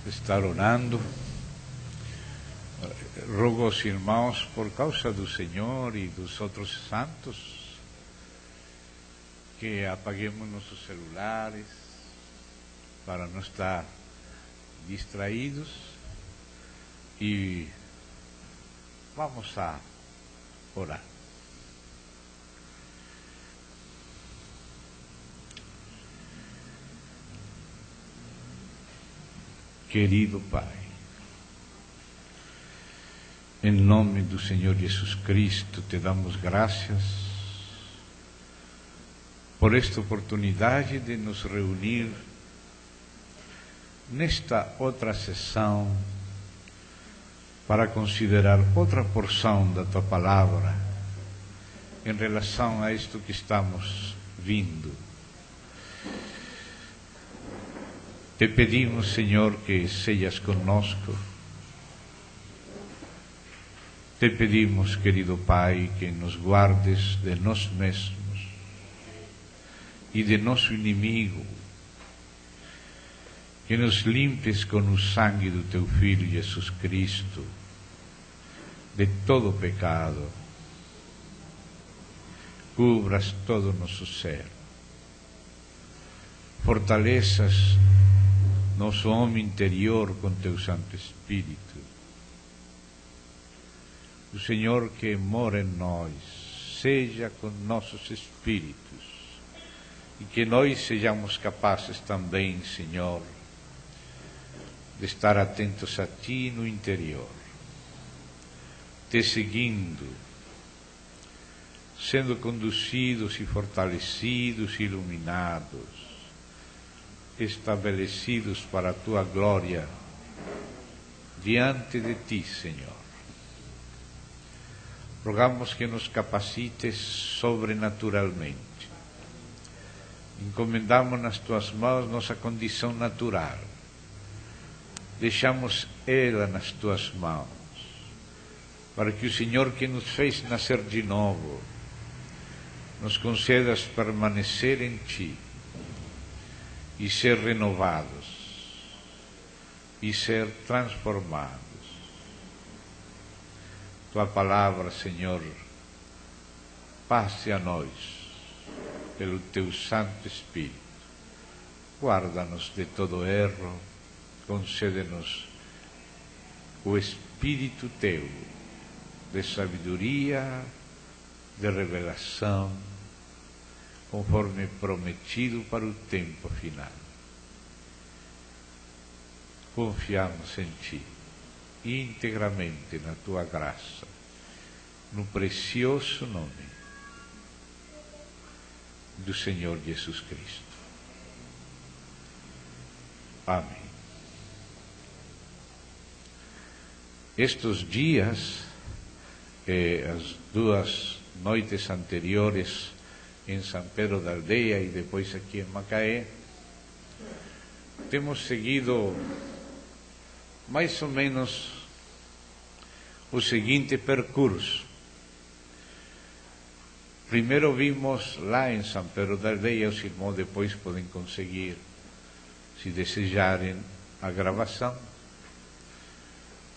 estar orando. Rogo aos irmãos, por causa do Senhor e dos outros santos, que apaguemos nossos celulares para não estar distraídos e vamos a orar. Querido Pai, em nome do Senhor Jesus Cristo, te damos graças por esta oportunidade de nos reunir nesta outra sessão para considerar outra porção da Tua Palavra em relação a isto que estamos vindo. Te pedimos, Senhor, que sejas conosco. Te pedimos, querido Pai, que nos guardes de nós mesmos e de nosso inimigo, que nos limpes com o sangue do Teu Filho Jesus Cristo de todo o pecado, cubras todo o nosso ser, fortaleças nosso homem interior com Teu Santo Espírito. O Senhor que mora em nós seja com nossos espíritos e que nós sejamos capazes também, Senhor, de estar atentos a Ti no interior, Te seguindo, sendo conduzidos e fortalecidos e iluminados, estabelecidos para a Tua glória diante de Ti, Senhor. Rogamos que nos capacites sobrenaturalmente. Encomendamos nas Tuas mãos nossa condição natural. Deixamos ela nas Tuas mãos, para que o Senhor que nos fez nascer de novo nos concedas permanecer em Ti e ser renovados e ser transformados. Tua palavra, Senhor, passe a nós pelo Teu Santo Espírito. Guarda-nos de todo erro, concede-nos o Espírito Teu de sabedoria, de revelação, conforme prometido para o tempo final. Confiamos em Ti, integramente na Tua graça, no precioso nome do Senhor Jesus Cristo. Amém. Estes dias, as 2 noites anteriores em São Pedro da Aldeia e depois aqui em Macaé, temos seguido mais ou menos o seguinte percurso. Primeiro vimos lá em São Pedro da Aldeia, os irmãos depois podem conseguir, se desejarem, a gravação.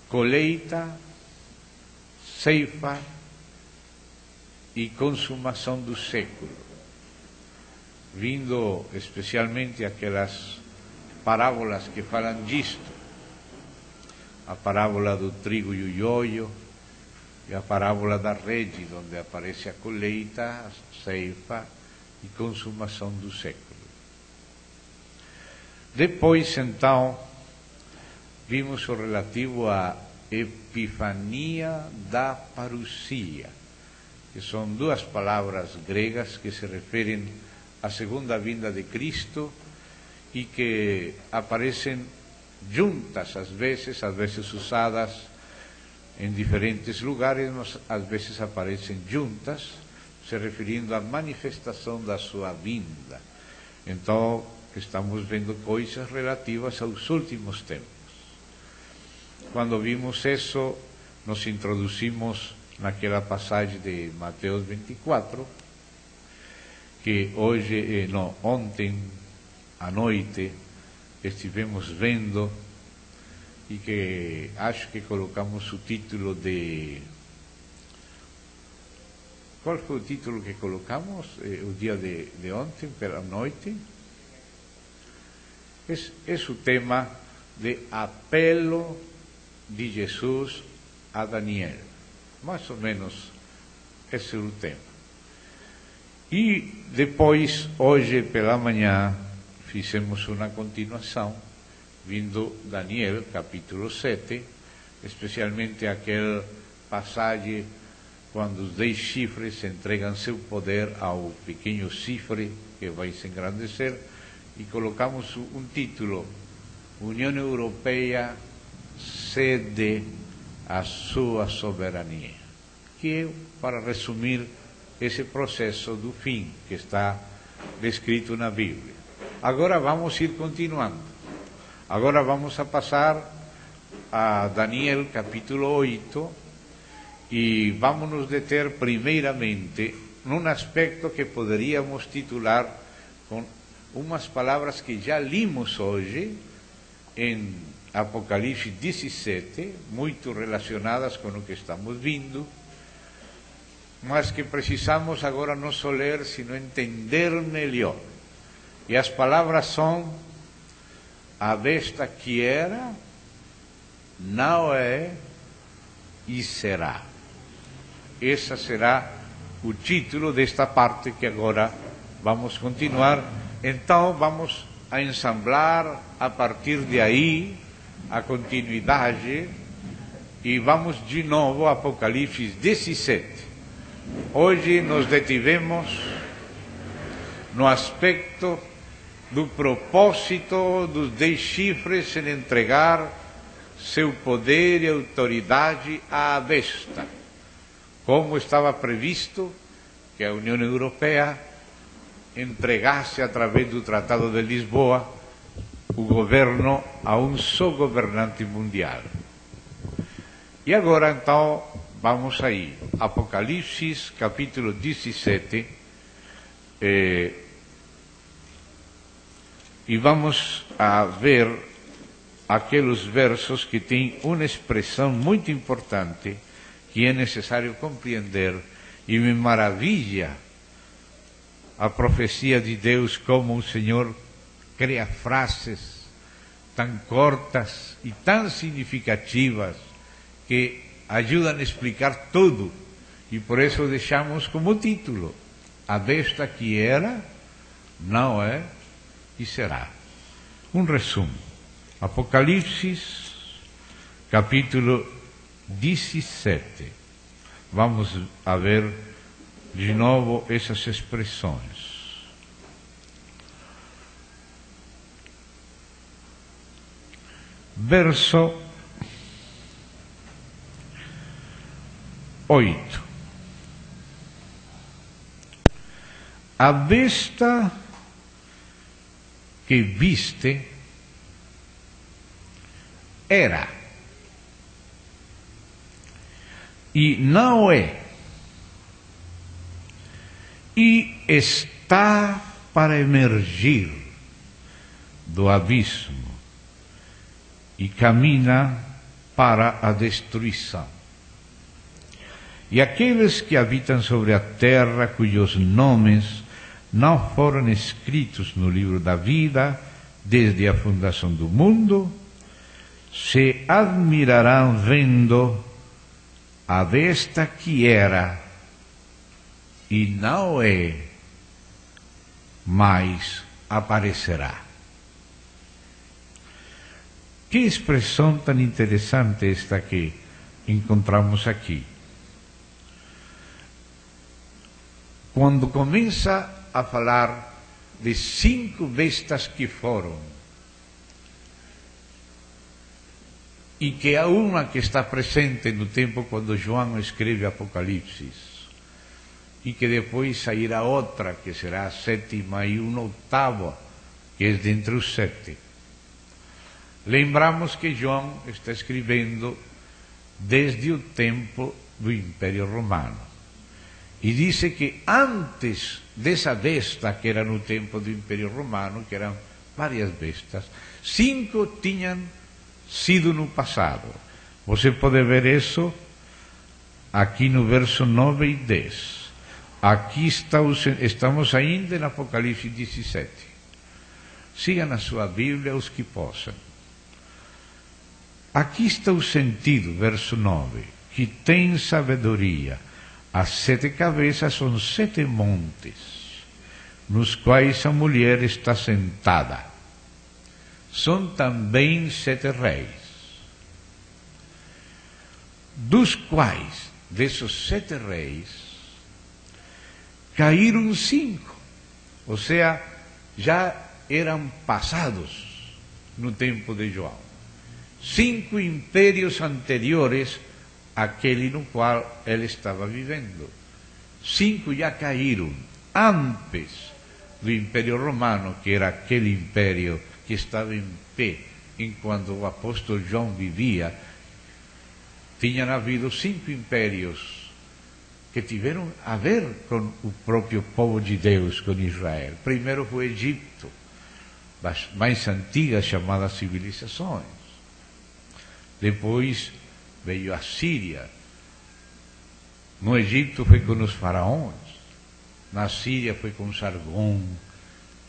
Colheita, ceifa e consumação do século, vindo especialmente aquelas parábolas que falam disto, a parábola do trigo e o joio e a parábola da rede, onde aparece a colheita, a ceifa e consumação do século. Depois, então, vimos o relativo à Epifania da Parousia, que são 2 palavras gregas que se referem à segunda vinda de Cristo e que aparecem juntas às vezes usadas em diferentes lugares, mas às vezes aparecem juntas, se referindo à manifestação da sua vinda. Então, estamos vendo coisas relativas aos últimos tempos. Quando vimos isso, nos introduzimos naquela passagem de Mateus 24, que ontem à noite estivemos vendo e que acho que colocamos o título de... Qual foi o título que colocamos o dia de ontem, pela noite? É o tema de apelo de Jesus a Daniel. Mais ou menos esse é o tema. E depois, hoje pela manhã, fizemos uma continuação, vindo Daniel, capítulo 7, especialmente aquele passagem quando os 10 chifres entregam seu poder ao pequeno chifre que vai se engrandecer, e colocamos um título: União Europeia cede a sua soberania, que é para resumir esse processo do fim que está descrito na Bíblia. Agora vamos ir continuando. Agora vamos a passar a Daniel capítulo 8 e vamos nos deter primeiramente num aspecto que poderíamos titular com umas palavras que já limos hoje em Apocalipse 17, muito relacionadas com o que estamos vindo, mas que precisamos agora não só ler, sino entender melhor. E as palavras são: a besta que era, não é e será. Esse será o título desta parte que agora vamos continuar. Então vamos a ensamblar a partir de aí a continuidade e vamos de novo a Apocalipse 17. Hoje nos detivemos no aspecto do propósito dos 10 chifres em entregar seu poder e autoridade à besta, como estava previsto que a União Europeia entregasse através do Tratado de Lisboa o governo a um só governante mundial. E agora então vamos aí, Apocalipse capítulo 17, e vamos a ver aqueles versos que têm uma expressão muito importante que é necessário compreender, e me maravilha a profecia de Deus, como o Senhor cria frases tão curtas e tão significativas que ajudam a explicar tudo, e por isso deixamos como título: a besta que era, não é e será. Um resumo: Apocalipse capítulo 17. Vamos a ver de novo essas expressões. Verso 8. A besta que viste era e não é, e está para emergir do abismo e caminha para a destruição. E aqueles que habitam sobre a terra, cujos nomes não foram escritos no livro da vida desde a fundação do mundo, se admirarão vendo a besta que era e não é, mas aparecerá. Que expressão tão interessante esta que encontramos aqui. Quando começa a falar de 5 bestas que foram, e que há uma que está presente no tempo quando João escreve Apocalipse, e que depois sairá outra, que será a 7ª, e uma 8ª, que é dentre os 7. Lembramos que João está escrevendo desde o tempo do Império Romano, e diz que antes dessa besta, que era no tempo do Império Romano, que eram várias bestas, 5 tinham sido no passado. Você pode ver isso aqui no verso 9 e 10. Aqui estamos ainda em Apocalipse 17. Siga na sua Bíblia os que possam. Aqui está o sentido, verso 9, que tem sabedoria. As 7 cabeças são 7 montes, nos quais a mulher está sentada. São também 7 reis, dos quais, desses 7 reis, caíram 5, ou seja, já eram passados no tempo de João. 5 impérios anteriores àquele no qual ele estava vivendo. 5 já caíram antes do Império Romano, que era aquele império que estava em pé enquanto o apóstolo João vivia. Tinham havido 5 impérios que tiveram a ver com o próprio povo de Deus, com Israel. Primeiro foi o Egito, das mais antigas chamadas civilizações. Depois veio a Síria. No Egito foi com os faraós. Na Síria foi com Sargón,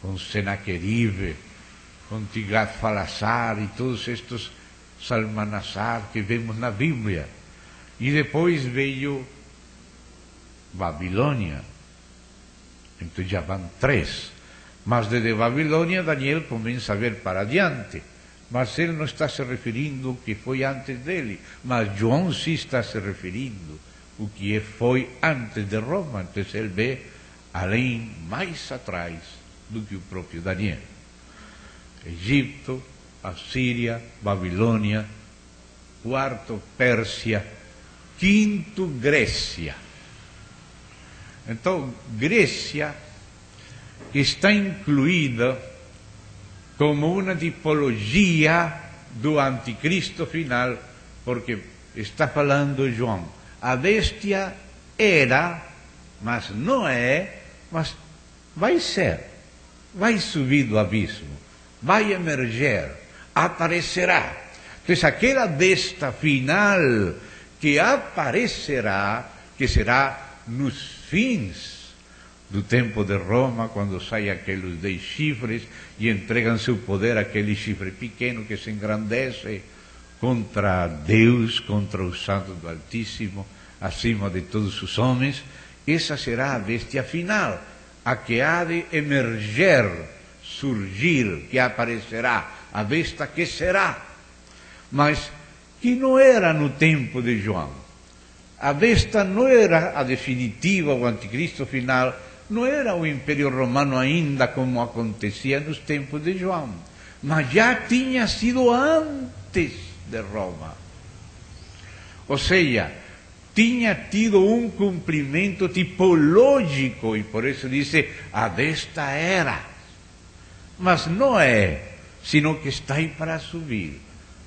com Senaqueribe, com Tiglat-Falessar e todos estes Salmanassar que vemos na Bíblia. E depois veio Babilônia. Então já vão 3. Mas desde Babilônia Daniel começa a ver para adiante. Mas ele não está se referindo ao que foi antes dele. Mas João sim está se referindo ao que foi antes de Roma. Então ele vê além, mais atrás do que o próprio Daniel. Egito, Assíria, Babilônia, 4º Pérsia, 5º Grécia. Então, Grécia está incluída como uma tipologia do anticristo final, porque está falando João. A bestia era, mas não é, mas vai ser, vai subir do abismo, vai emerger, aparecerá. Então, aquela besta final que aparecerá, que será nos fins do tempo de Roma, quando saem aqueles 10 chifres e entregam seu poder àquele chifre pequeno que se engrandece contra Deus, contra os santos do Altíssimo, acima de todos os homens. Essa será a bestia final, a que há de emerger, surgir, que aparecerá, a besta que será, mas que não era no tempo de João. A besta não era a definitiva, o anticristo final, não era o Império Romano ainda como acontecia nos tempos de João, mas já tinha sido antes de Roma. Ou seja, tinha tido um cumprimento tipológico, e por isso disse, a besta era. Mas não é, sino que está aí para subir,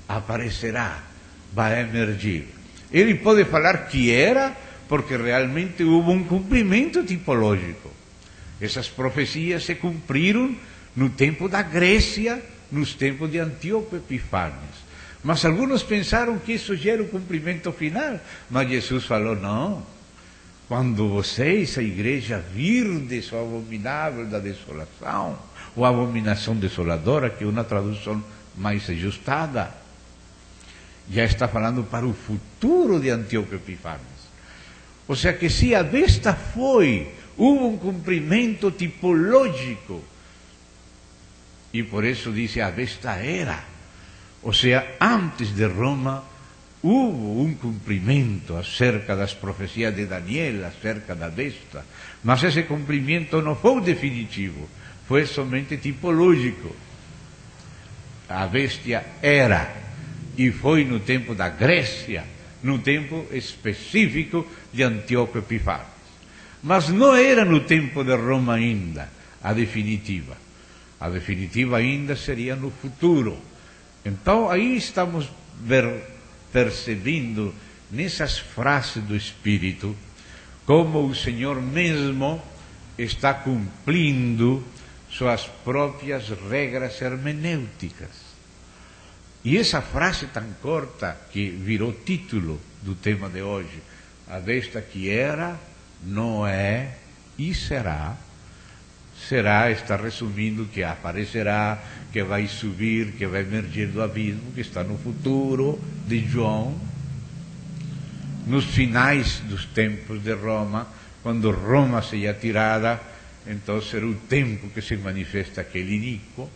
aparecerá, vai emergir. Ele pode falar que era, porque realmente houve um cumprimento tipológico. Essas profecias se cumpriram no tempo da Grécia, nos tempos de Antíoco Epifânios. Mas alguns pensaram que isso já era o cumprimento final. Mas Jesus falou, não. Quando vocês, a igreja, virdes o abominável da desolação, ou a abominação desoladora, que é uma tradução mais ajustada, já está falando para o futuro de Antíoco Epifânios. Ou seja, que se a besta foi, houve um cumprimento tipológico. E por isso diz, a besta era. Ou seja, antes de Roma, houve um cumprimento acerca das profecias de Daniel, acerca da besta. Mas esse cumprimento não foi definitivo, foi somente tipológico. A bestia era, e foi no tempo da Grécia, no tempo específico de Antíoco Epifânios. Mas não era no tempo de Roma ainda, a definitiva. A definitiva ainda seria no futuro. Então, aí estamos percebendo, nessas frases do Espírito, como o Senhor mesmo está cumprindo suas próprias regras hermenêuticas. E essa frase tão curta, que virou título do tema de hoje, a besta que era, não é e será, está resumindo que aparecerá, que vai subir, que vai emergir do abismo, que está no futuro de João, nos finais dos tempos de Roma, quando Roma seja tirada, então será o tempo que se manifesta aquele iníquo.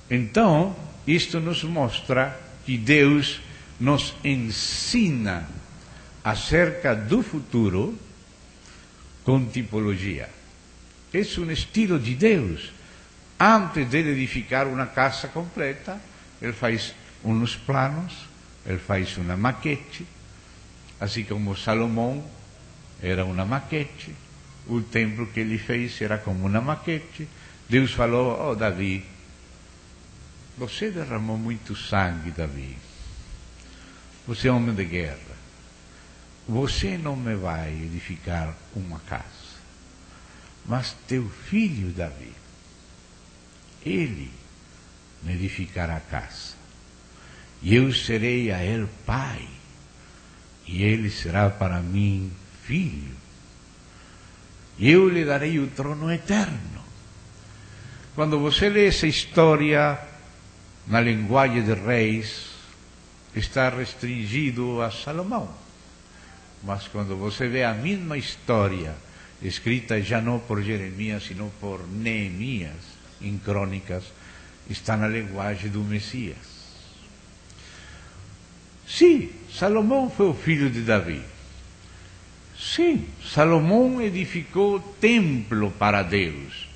Então, isto nos mostra que Deus nos ensina acerca do futuro com tipologia. Esse é um estilo de Deus. Antes de edificar uma casa completa, Ele faz uns planos, Ele faz uma maquete, assim como Salomão era uma maquete, o templo que ele fez era como uma maquete. Deus falou: "Oh, Davi, você derramou muito sangue, Davi. Você é homem de guerra. Você não me vai edificar uma casa, mas teu filho Davi, ele me edificará a casa. E eu serei a ele pai, e ele será para mim filho. E eu lhe darei o trono eterno." Quando você lê essa história na linguagem de Reis, está restringido a Salomão. Mas quando você vê a mesma história, escrita já não por Jeremias, sino por Neemias, em Crônicas, está na linguagem do Messias. Sim, Salomão foi o filho de Davi. Sim, Salomão edificou o templo para Deus.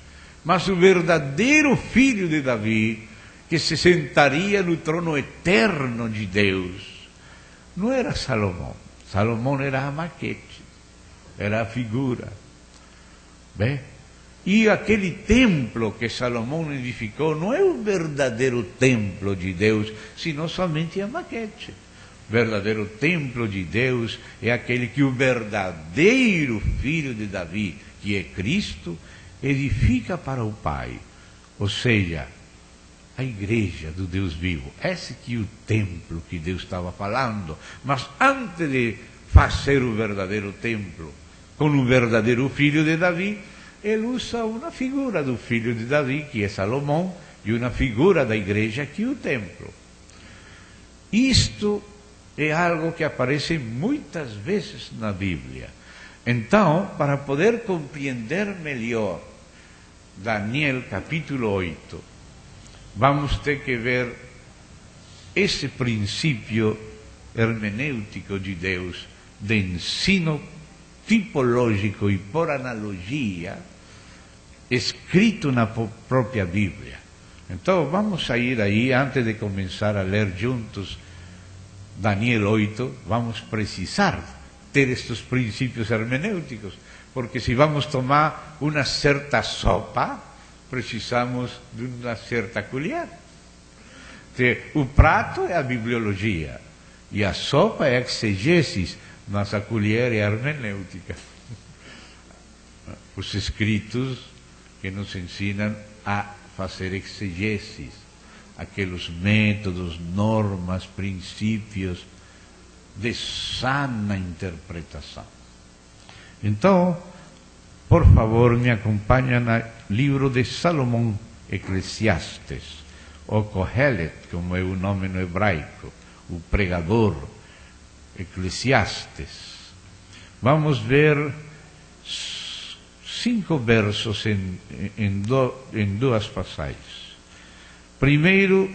Mas o verdadeiro filho de Davi, que se sentaria no trono eterno de Deus, não era Salomão. Salomão era a maquete, era a figura. Bem, e aquele templo que Salomão edificou não é o verdadeiro templo de Deus, sino somente a maquete. O verdadeiro templo de Deus é aquele que o verdadeiro filho de Davi, que é Cristo, edifica para o Pai. Ou seja, a igreja do Deus vivo. Esse que é o templo que Deus estava falando. Mas antes de fazer o verdadeiro templo com o verdadeiro filho de Davi, ele usa uma figura do filho de Davi, que é Salomão, e uma figura da igreja, que é o templo. Isto é algo que aparece muitas vezes na Bíblia. Então, para poder compreender melhor Daniel capítulo 8, vamos ter que ver esse princípio hermenêutico de Deus, de ensino tipológico e por analogia, escrito na própria Bíblia. Então, vamos sair aí, antes de começar a ler juntos Daniel 8, vamos precisar ter estes princípios hermenêuticos, porque se vamos tomar uma certa sopa, precisamos de uma certa colher. O prato é a bibliologia, e a sopa é a exegesis, mas a colher é a hermenêutica. Os escritos que nos ensinam a fazer exegesis, aqueles métodos, normas, princípios de sana interpretação. Então, por favor, me acompanha no livro de Salomão, Eclesiastes, ou Kohelet, como é o nome no hebraico, o pregador, Eclesiastes. Vamos ver 5 versos em duas passagens. Primeiro,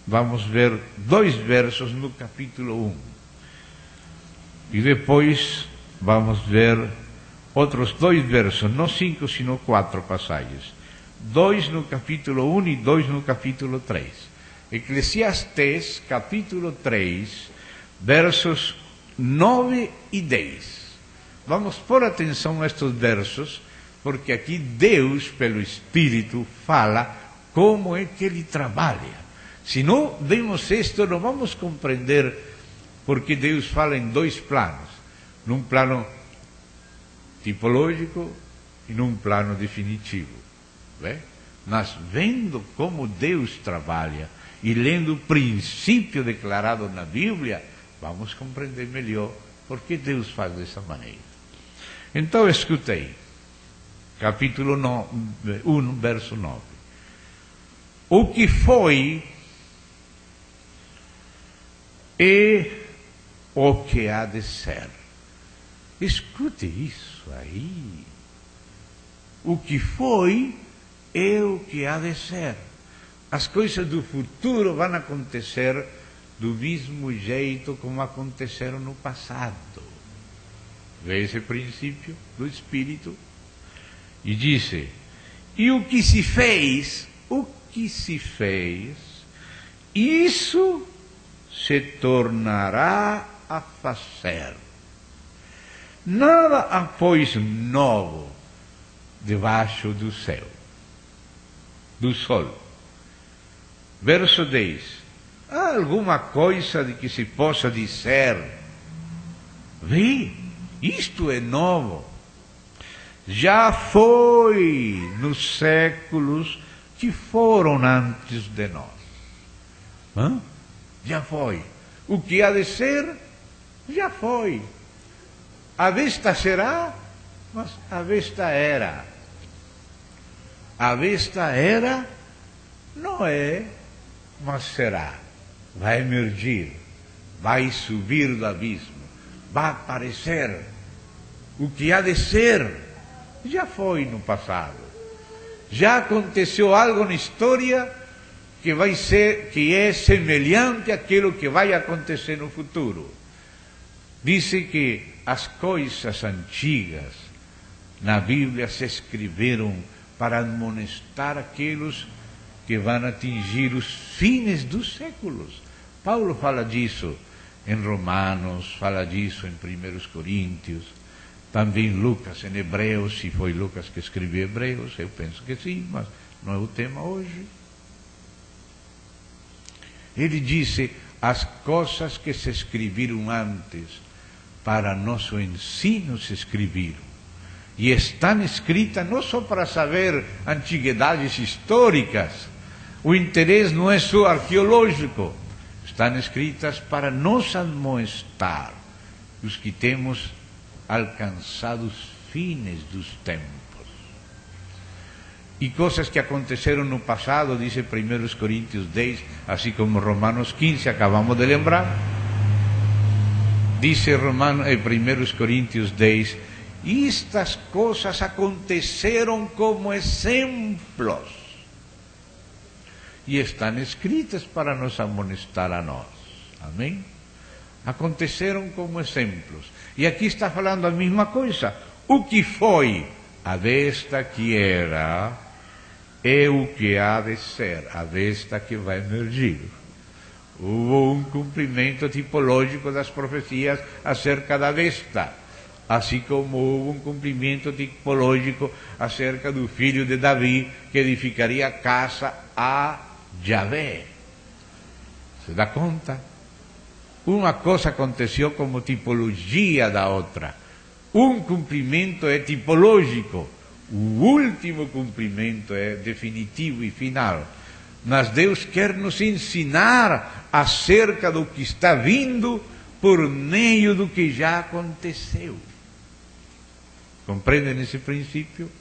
vamos ver 2 versos no capítulo 1. E depois vamos ver outros 2 versos, não 5, sino 4 passagens. 2 no capítulo 1 e 2 no capítulo 3. Eclesiastes, capítulo 3, versos 9 e 10. Vamos pôr atenção a estes versos, porque aqui Deus, pelo Espírito, fala como é que Ele trabalha. Se não vemos isto, não vamos compreender porque Deus fala em 2 planos. Num plano tipológico e num plano definitivo. Bem? Mas vendo como Deus trabalha e lendo o princípio declarado na Bíblia, vamos compreender melhor por que Deus faz dessa maneira. Então, escutei, capítulo 1, verso 9. O que foi é o que há de ser. Escute isso aí. O que foi é o que há de ser. As coisas do futuro vão acontecer do mesmo jeito como aconteceram no passado. Vê esse princípio do Espírito? E disse, e o que se fez, isso se tornará a fazer. Nada há, pois, novo debaixo do céu, do sol. Verso 10. Há alguma coisa de que se possa dizer, vê, isto é novo. Já foi nos séculos que foram antes de nós. Hã? Já foi. O que há de ser, já foi. A vista será, mas a vista era. A vista era, não é, mas será. Vai emergir, vai subir do abismo, vai aparecer. O que há de ser, já foi no passado. Já aconteceu algo na história que vai ser, que é semelhante àquilo que vai acontecer no futuro. Dice que as coisas antigas na Bíblia se escreveram para admonestar aqueles que vão atingir os fins dos séculos. Paulo fala disso em Romanos, fala disso em 1 Coríntios, também Lucas em Hebreus, se foi Lucas que escreveu Hebreus, eu penso que sim, mas não é o tema hoje. Ele disse, as coisas que se escreveram antes, para nosso ensino se escreveram. E estão escritas não só para saber antiguidades históricas, o interesse não é só arqueológico, estão escritas para nos admoestar, os que temos alcançado os fins dos tempos. E coisas que aconteceram no passado, diz 1 Coríntios 10, assim como Romanos 15, acabamos de lembrar. Diz 1 Coríntios 10, estas coisas aconteceram como exemplos e estão escritas para nos amonestar a nós. Amém? Aconteceram como exemplos. E aqui está falando a mesma coisa. O que foi, a desta que era, é o que há de ser, a desta que vai emergir. Houve um cumprimento tipológico das profecias acerca da besta, assim como houve um cumprimento tipológico acerca do filho de Davi, que edificaria casa a Javé. Se dá conta? Uma coisa aconteceu como tipologia da outra. Um cumprimento é tipológico, o último cumprimento é definitivo e final. Mas Deus quer nos ensinar acerca do que está vindo por meio do que já aconteceu. Compreendem esse princípio?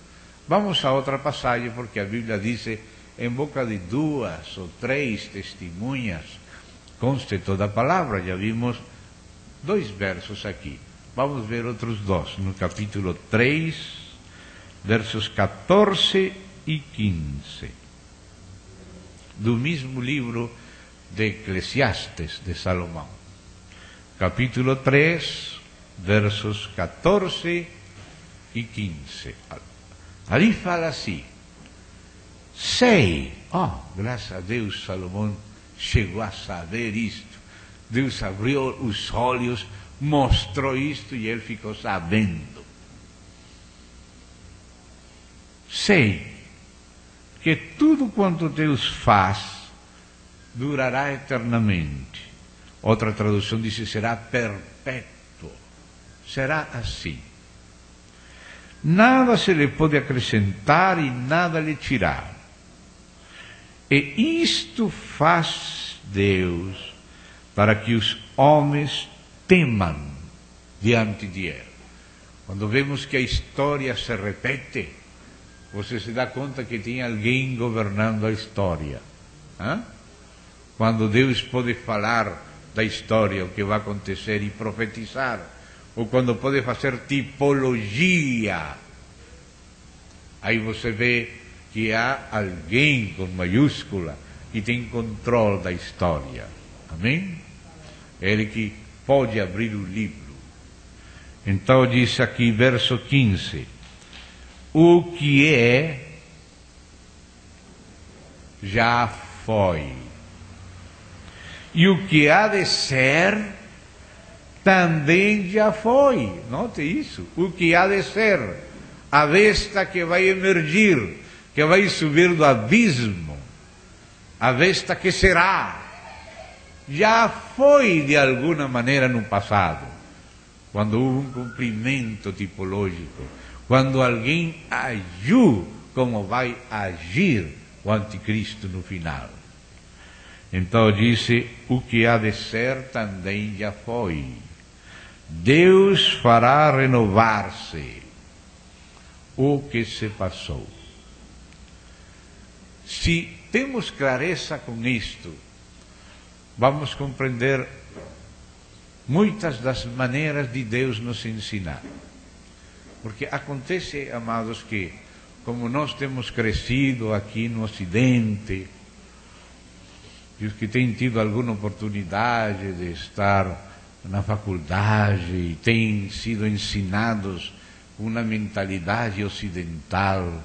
Vamos a outra passagem, porque a Bíblia diz, em boca de 2 ou 3 testemunhas, conste toda a palavra. Já vimos 2 versos aqui. Vamos ver outros 2, no capítulo 3, versos 14 e 15. Do mesmo livro de Eclesiastes de Salomão. Capítulo 3, versos 14 e 15. Ali fala assim, sei, graças a Deus Salomão chegou a saber isto. Deus abriu os olhos, mostrou isto e ele ficou sabendo. Sei que tudo quanto Deus faz durará eternamente. Outra tradução diz que será perpétuo. Será assim. Nada se lhe pode acrescentar e nada lhe tirar. E isto faz Deus para que os homens temam diante de Ele. Quando vemos que a história se repete, você se dá conta que tem alguém governando a história. Quando Deus pode falar da história, o que vai acontecer, e profetizar, ou quando pode fazer tipologia, aí você vê que há alguém com maiúscula que tem controle da história. Amém? Ele que pode abrir o livro. Então diz aqui, verso 15: o que é, já foi. E o que há de ser, também já foi. Note isso. O que há de ser, a besta que vai emergir, que vai subir do abismo, a besta que será, já foi de alguma maneira no passado, quando houve um cumprimento tipológico, quando alguém agiu como vai agir o anticristo no final. Então disse, o que há de ser também já foi. Deus fará renovar-se o que se passou. Se temos clareza com isto, vamos compreender muitas das maneiras de Deus nos ensinar. Porque acontece, amados, que como nós temos crescido aqui no Ocidente, e os que têm tido alguma oportunidade de estar na faculdade e têm sido ensinados com uma mentalidade ocidental,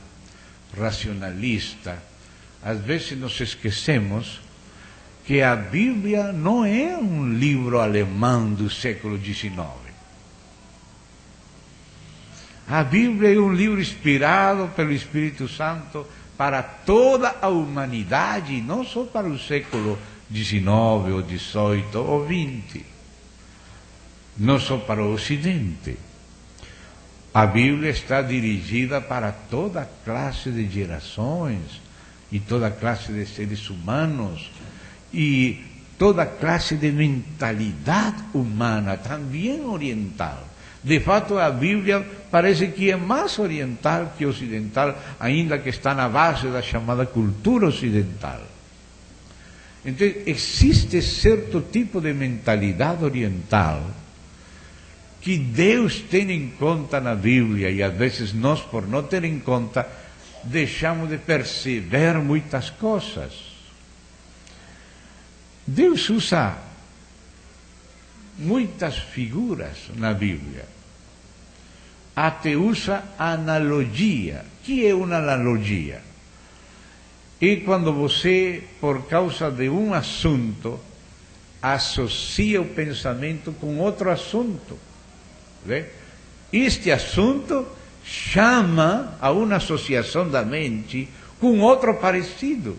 racionalista, às vezes nos esquecemos que a Bíblia não é um livro alemão do século XIX. A Bíblia é um livro inspirado pelo Espírito Santo para toda a humanidade, não só para o século XIX, ou XVIII, ou XX. Não só para o Ocidente. A Bíblia está dirigida para toda classe de gerações, e toda classe de seres humanos, e toda classe de mentalidade humana, também oriental. De fato, a Bíblia parece que é mais oriental que ocidental, ainda que está na base da chamada cultura ocidental. Então, existe certo tipo de mentalidade oriental que Deus tem em conta na Bíblia, e às vezes nós, por não ter em conta, deixamos de perceber muitas coisas. Deus usa muitas figuras na Bíblia. Até usa analogia. O que é uma analogia? É quando você, por causa de um assunto, associa o pensamento com outro assunto. Vê? Este assunto chama a uma associação da mente com outro parecido.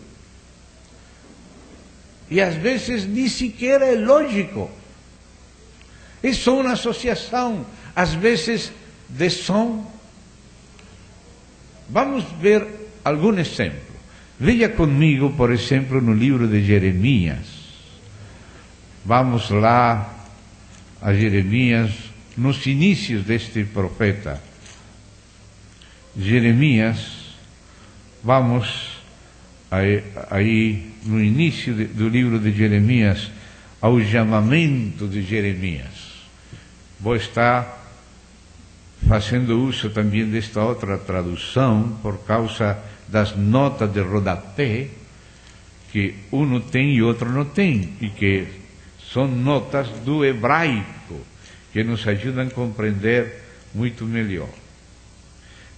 E às vezes nem sequer é lógico. É só uma associação, às vezes de som. Vamos ver algum exemplo. Veja comigo, por exemplo, no livro de Jeremias. Vamos lá a Jeremias, nos inícios deste profeta. Jeremias, vamos aí no início do livro de Jeremias, ao chamamento de Jeremias. Vou estar fazendo uso também desta outra tradução, por causa das notas de rodapé, que um tem e outro não tem, e que são notas do hebraico, que nos ajudam a compreender muito melhor.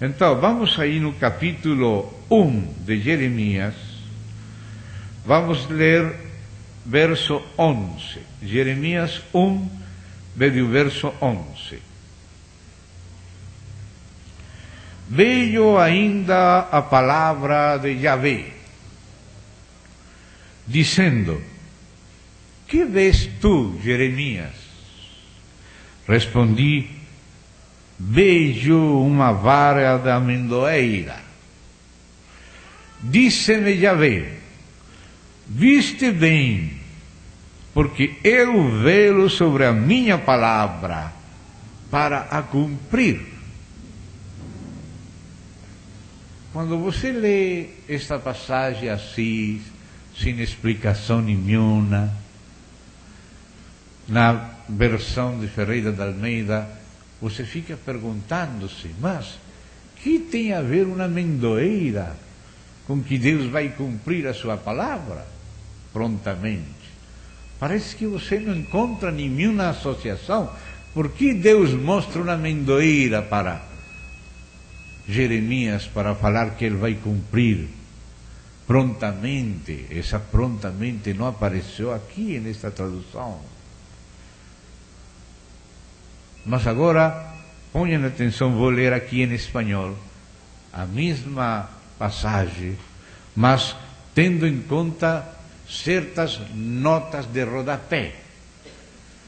Então, vamos aí no capítulo 1 de Jeremias, vamos ler verso 11. Jeremias 1, veio o verso 11. Veio ainda a palavra de Yahvé, dizendo: que vês tu, Jeremias? Respondi: vejo uma vara de amendoeira. Disse-me Yahvé: viste bem, porque eu velo sobre a minha palavra para a cumprir. Quando você lê esta passagem assim, sem explicação nenhuma, na versão de Ferreira de Almeida, você fica perguntando-se, mas que tem a ver uma amendoeira com que Deus vai cumprir a sua palavra prontamente? Parece que você não encontra nenhuma associação. Por que Deus mostra uma amendoeira para Jeremias para falar que ele vai cumprir prontamente? Essa prontamente não apareceu aqui nesta tradução. Mas agora, ponham atenção, vou ler aqui em espanhol a mesma passagem, mas tendo em conta certas notas de rodapé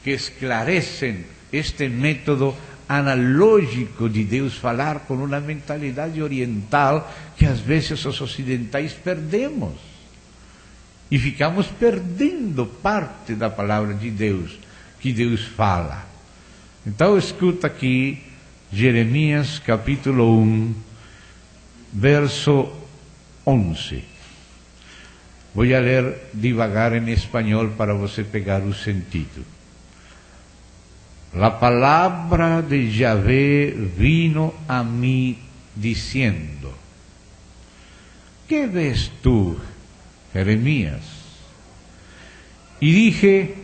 que esclarecem este método analógico de Deus falar com uma mentalidade oriental que às vezes os ocidentais perdemos e ficamos perdendo parte da palavra de Deus que Deus fala. Então escuta aqui Jeremias capítulo 1, verso 11. Vou ler devagar em espanhol para você pegar o sentido. La palabra de Yahvé vino a mí diciendo: ¿qué ves tú, Jeremías? Y dije: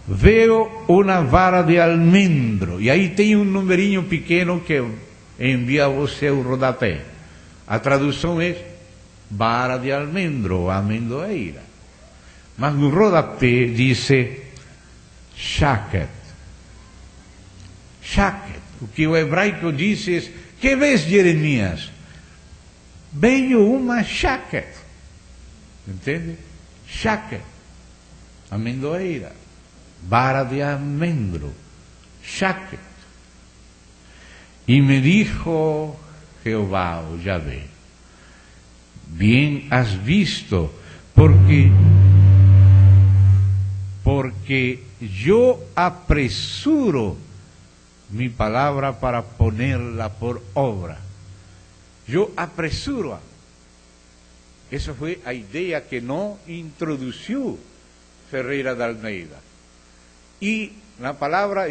veo una vara de almendro. E aí tem um numerinho pequeno que envia você o rodapé. A tradução é vara de almendro, ou amendoeira. Mas no rodapé diz shaket. Shaket. O que o hebraico diz é: que vês, Jeremias? Veio uma shaket. Entende? Shaket. Amendoeira. Vara de almendro. Shaket. Y me dijo Jehová, o Yahvé: bien has visto, porque yo apresuro mi palabra para ponerla por obra. Yo apresuro. Essa foi a ideia que não introduziu Ferreira de Almeida. E na palavra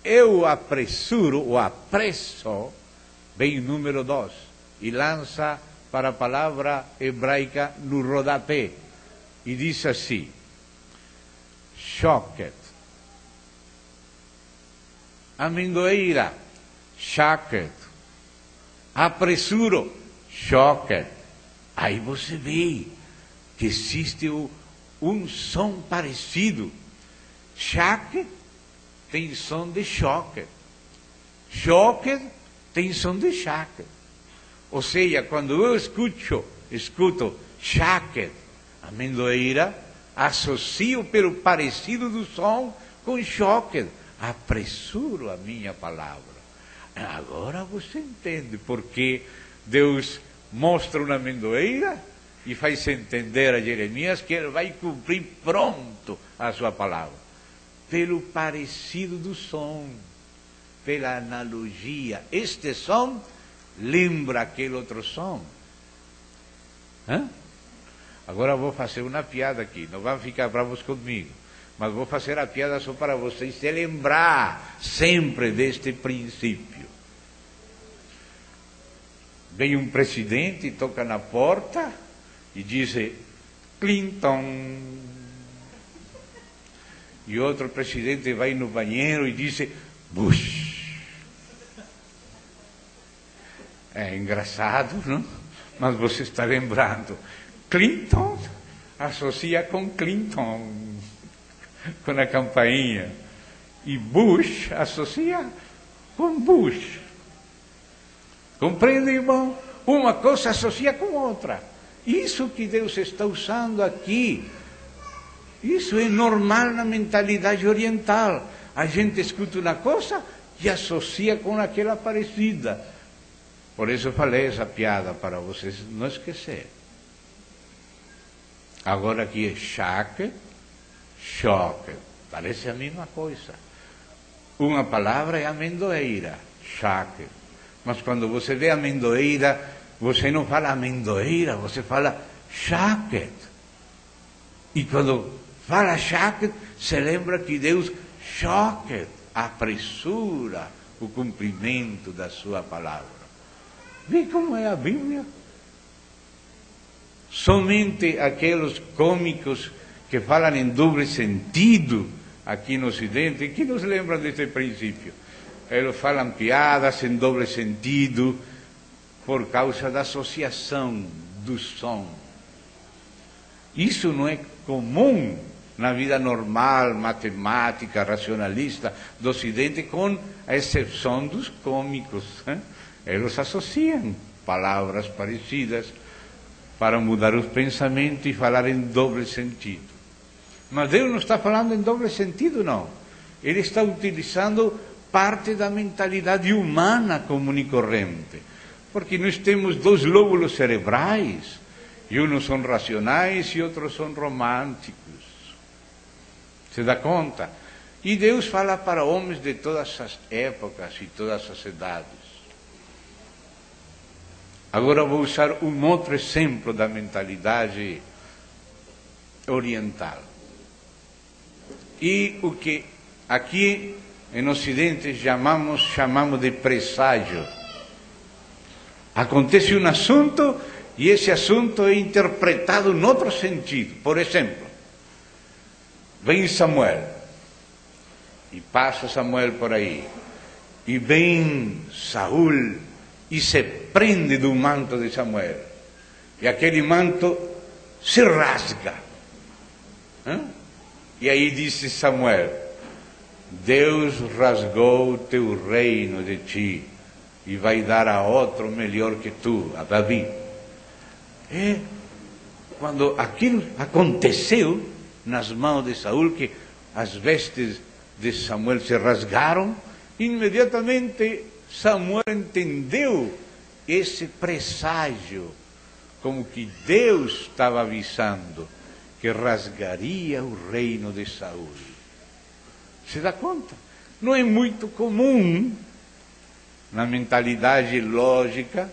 eu apresuro, ou apresso, vem o número 2 e lança para a palavra hebraica no rodapé e diz assim: shoket, amendoeira, shaket, apresuro, shoket. Aí você vê que existe um som parecido. Shaket tem som de shoket, shoket tem som de shaket. Ou seja, quando eu escuto shaket, amendoeira, associo pelo parecido do som com shoket, apressuro a minha palavra. Agora você entende porque Deus mostra uma amendoeira e faz entender a Jeremias que ele vai cumprir pronto a sua palavra. Pelo parecido do som, pela analogia. Este som lembra aquele outro som. Agora vou fazer uma piada aqui, não vão ficar bravos comigo, mas vou fazer a piada só para vocês se lembrar sempre deste princípio. Vem um presidente, toca na porta e diz: Clinton. E outro presidente vai no banheiro e diz: Bush. É engraçado, não? Mas você está lembrando. Clinton associa com Clinton, com a campainha. E Bush associa com Bush. Compreende, irmão? Uma coisa associa com outra. Isso que Deus está usando aqui. Isso é normal na mentalidade oriental. A gente escuta uma coisa e associa com aquela parecida. Por isso eu falei essa piada para vocês não esquecer. Agora aqui é shaket, shoket. Parece a mesma coisa. Uma palavra é amendoeira, shaket. Mas quando você vê amendoeira, você não fala amendoeira, você fala shaket. E quando fala shaket, se lembra que Deus shoket, apressura o cumprimento da sua palavra. Vê como é a Bíblia? Somente aqueles cômicos que falam em doble sentido aqui no Ocidente, que nos lembram desse princípio. Eles falam piadas em doble sentido por causa da associação do som. Isso não é comum na vida normal, matemática, racionalista do Ocidente, com a exceção dos cômicos. Eles associam palavras parecidas para mudar os pensamentos e falar em doble sentido. Mas Deus não está falando em doble sentido, não. Ele está utilizando parte da mentalidade humana comum e corrente. Porque nós temos dois lóbulos cerebrais, e uns são racionais e outros são românticos. Se dá conta? E Deus fala para homens de todas as épocas e todas as idades. Agora vou usar um outro exemplo da mentalidade oriental. E o que aqui em Ocidente chamamos de presságio. Acontece um assunto e esse assunto é interpretado em outro sentido. Por exemplo, vem Samuel, e passa Samuel por aí, e vem Saúl, e se prende do manto de Samuel, e aquele manto se rasga. E aí disse Samuel: Deus rasgou o teu reino de ti, e vai dar a outro melhor que tu, a Davi. E quando aquilo aconteceu nas mãos de Saúl, que as vestes de Samuel se rasgaram, imediatamente Samuel entendeu esse presságio, como que Deus estava avisando que rasgaria o reino de Saúl. Se dá conta? Não é muito comum na mentalidade lógica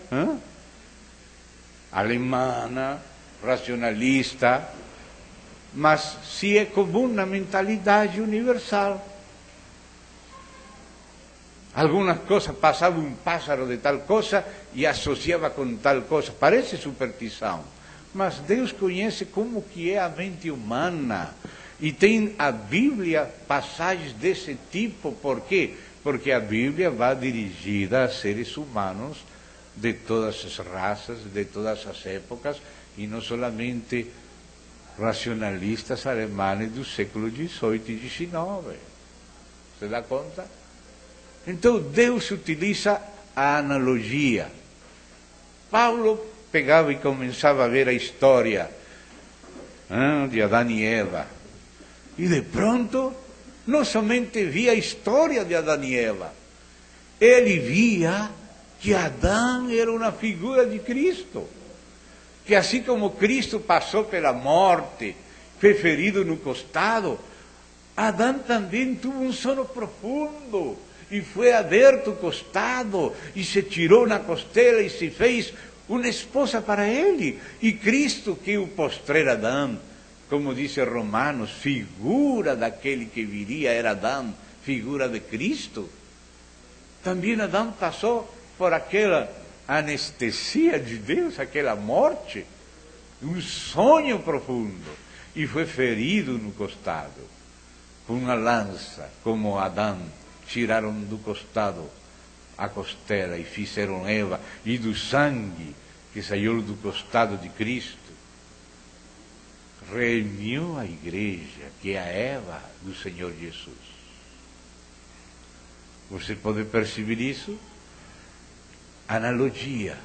alemã, racionalista, mas se é comum na mentalidade universal. Algumas coisas, passava um pássaro de tal coisa e associava com tal coisa. Parece superstição, mas Deus conhece como que é a mente humana. E tem a Bíblia passagens desse tipo. Por quê? Porque a Bíblia vai dirigida a seres humanos de todas as raças, de todas as épocas, e não solamente racionalistas alemães do século XVIII e XIX. Você dá conta? Então Deus utiliza a analogia. Paulo pegava e começava a ver a história de Adão e Eva. E de pronto, não somente via a história de Adão e Eva, ele via que Adão era uma figura de Cristo. Que assim como Cristo passou pela morte, foi ferido no costado, Adão também teve um sono profundo e foi aberto o costado e se tirou na costela e se fez uma esposa para ele. E Cristo, que é o postreiro Adão, como diz Romanos, figura daquele que viria, era Adão, figura de Cristo. Também Adão passou por aquela anestesia de Deus, aquela morte, um sonho profundo, e foi ferido no costado, com uma lança, como Adão, tiraram do costado a costela e fizeram Eva, e do sangue que saiu do costado de Cristo, reuniu a igreja, que é a Eva do Senhor Jesus. Você pode perceber isso? Analogia.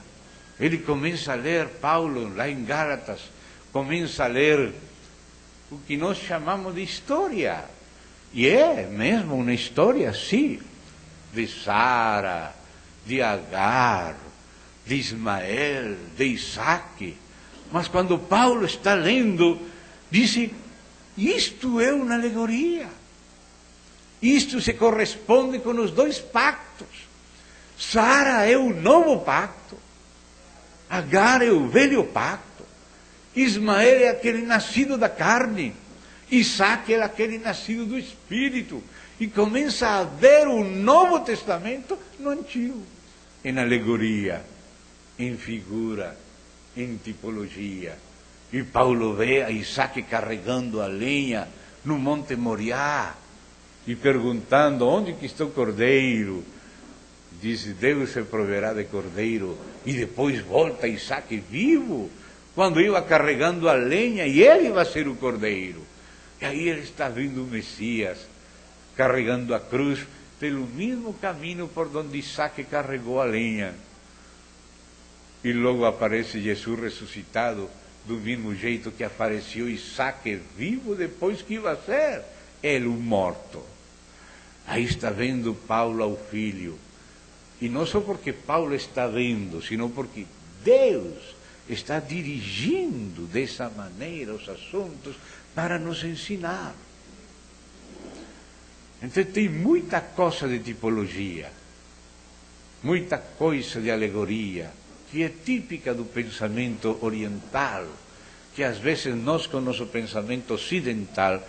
Ele começa a ler, Paulo, lá em Gálatas, começa a ler o que nós chamamos de história. E é mesmo uma história, sim, de Sara, de Agar, de Ismael, de Isaac. Mas quando Paulo está lendo, disse, isto é uma alegoria. Isto se corresponde com os dois pactos. Sara é o novo pacto. Agar é o velho pacto. Ismael é aquele nascido da carne. Isaac é aquele nascido do Espírito. E começa a ver o Novo Testamento no Antigo. Em alegoria, em figura, em tipologia. E Paulo vê a Isaac carregando a lenha no Monte Moriá e perguntando, onde que está o cordeiro? Diz, Deus se proverá de cordeiro. E depois volta Isaac vivo, quando ia carregando a lenha, e ele vai ser o cordeiro. E aí ele está vendo o Messias, carregando a cruz, pelo mesmo caminho por onde Isaac carregou a lenha. E logo aparece Jesus ressuscitado, do mesmo jeito que apareceu Isaac vivo depois que ia ser ele o morto. Aí está vendo Paulo ao Filho. E não só porque Paulo está vendo, sino porque Deus está dirigindo dessa maneira os assuntos para nos ensinar. Então tem muita coisa de tipologia, muita coisa de alegoria, que é típica do pensamento oriental, que às vezes nós com o nosso pensamento ocidental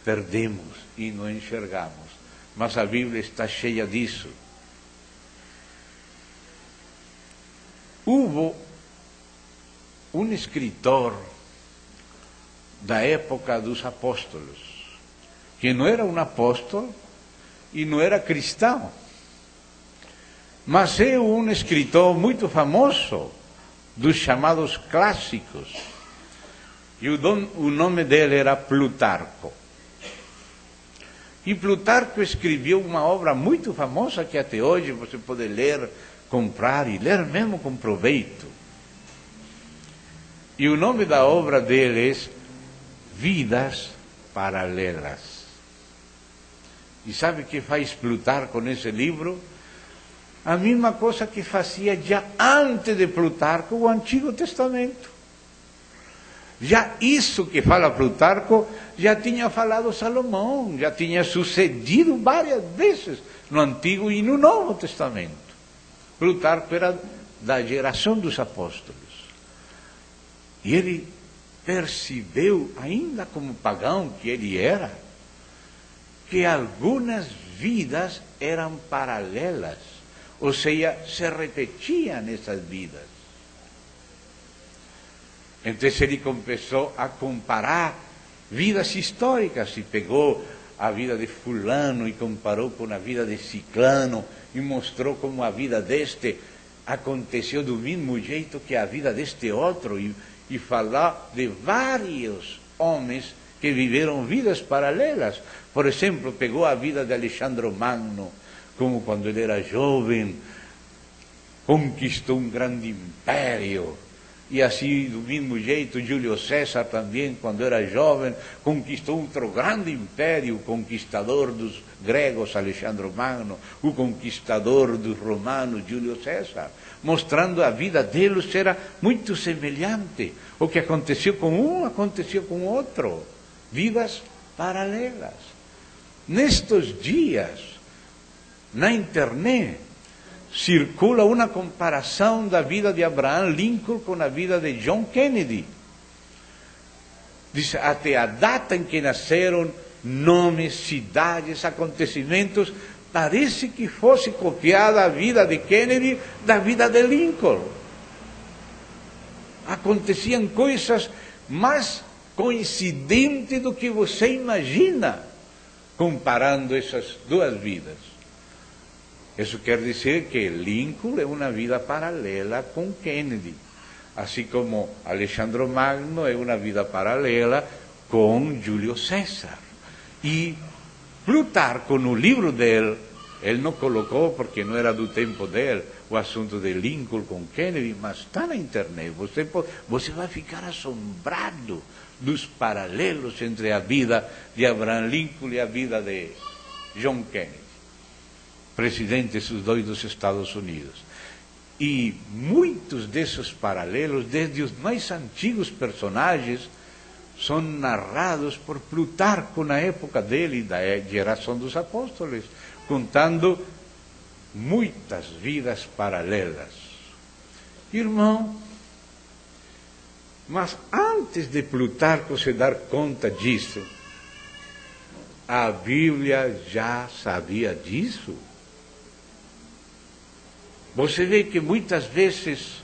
perdemos e não enxergamos. Mas a Bíblia está cheia disso. Houve um escritor da época dos apóstolos, que não era um apóstolo e não era cristão, mas é um escritor muito famoso, dos chamados clássicos, e o nome dele era Plutarco. E Plutarco escreveu uma obra muito famosa que até hoje você pode ler, comprar e ler mesmo com proveito. E o nome da obra dele é Vidas Paralelas. E sabe o que faz Plutarco nesse livro? A mesma coisa que fazia já antes de Plutarco o Antigo Testamento. Já isso que fala Plutarco, já tinha falado Salomão, já tinha sucedido várias vezes no Antigo e no Novo Testamento. Plutarco era da geração dos apóstolos. E ele percebeu, ainda como pagão que ele era, que algumas vidas eram paralelas, ou seja, se repetiam essas vidas. Então ele começou a comparar vidas históricas e pegou a vida de fulano e comparou com a vida de ciclano e mostrou como a vida deste aconteceu do mesmo jeito que a vida deste outro e falar de vários homens que viveram vidas paralelas. Por exemplo, pegou a vida de Alexandre Magno, como quando ele era jovem, conquistou um grande império. E assim, do mesmo jeito, Júlio César também, quando era jovem, conquistou outro grande império, o conquistador dos gregos, Alexandre Magno, o conquistador dos romanos, Júlio César, mostrando a vida deles era muito semelhante. O que aconteceu com um, aconteceu com outro. Vidas paralelas. Nestes dias, na internet, circula uma comparação da vida de Abraham Lincoln com a vida de John Kennedy. Diz, até a data em que nasceram, nomes, cidades, acontecimentos, parece que fosse copiada a vida de Kennedy da vida de Lincoln. Aconteciam coisas mais coincidentes do que você imagina, comparando essas duas vidas. Isso quer dizer que Lincoln é uma vida paralela com Kennedy, assim como Alexandre Magno é uma vida paralela com Júlio César. E Plutarco, no livro dele, ele não colocou, porque não era do tempo dele, o assunto de Lincoln com Kennedy, mas está na internet. Você vai ficar assombrado dos paralelos entre a vida de Abraham Lincoln e a vida de John Kennedy, presidentes dos dois dos Estados Unidos. E muitos desses paralelos, desde os mais antigos personagens, são narrados por Plutarco na época dele, da geração dos apóstolos, contando muitas vidas paralelas. Irmão, mas antes de Plutarco se dar conta disso, a Bíblia já sabia disso. Você vê que muitas vezes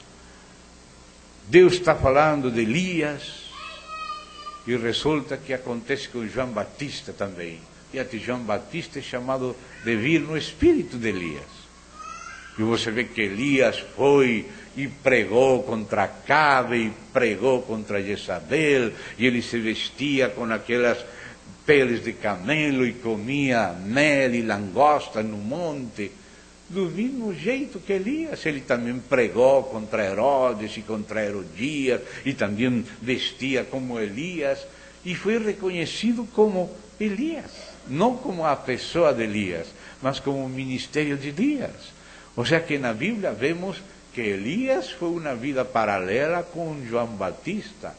Deus está falando de Elias e resulta que acontece com João Batista também. E até João Batista é chamado de vir no espírito de Elias. E você vê que Elias foi e pregou contra Acabe, e pregou contra Jezabel, e ele se vestia com aquelas peles de camelo e comia mel e langosta no monte. Do mesmo jeito que Elias, ele também pregou contra Herodes e contra Herodias, e também vestia como Elias, e foi reconhecido como Elias, não como a pessoa de Elias, mas como o ministério de Elias. Ou seja que na Bíblia vemos que Elias foi uma vida paralela com João Batista,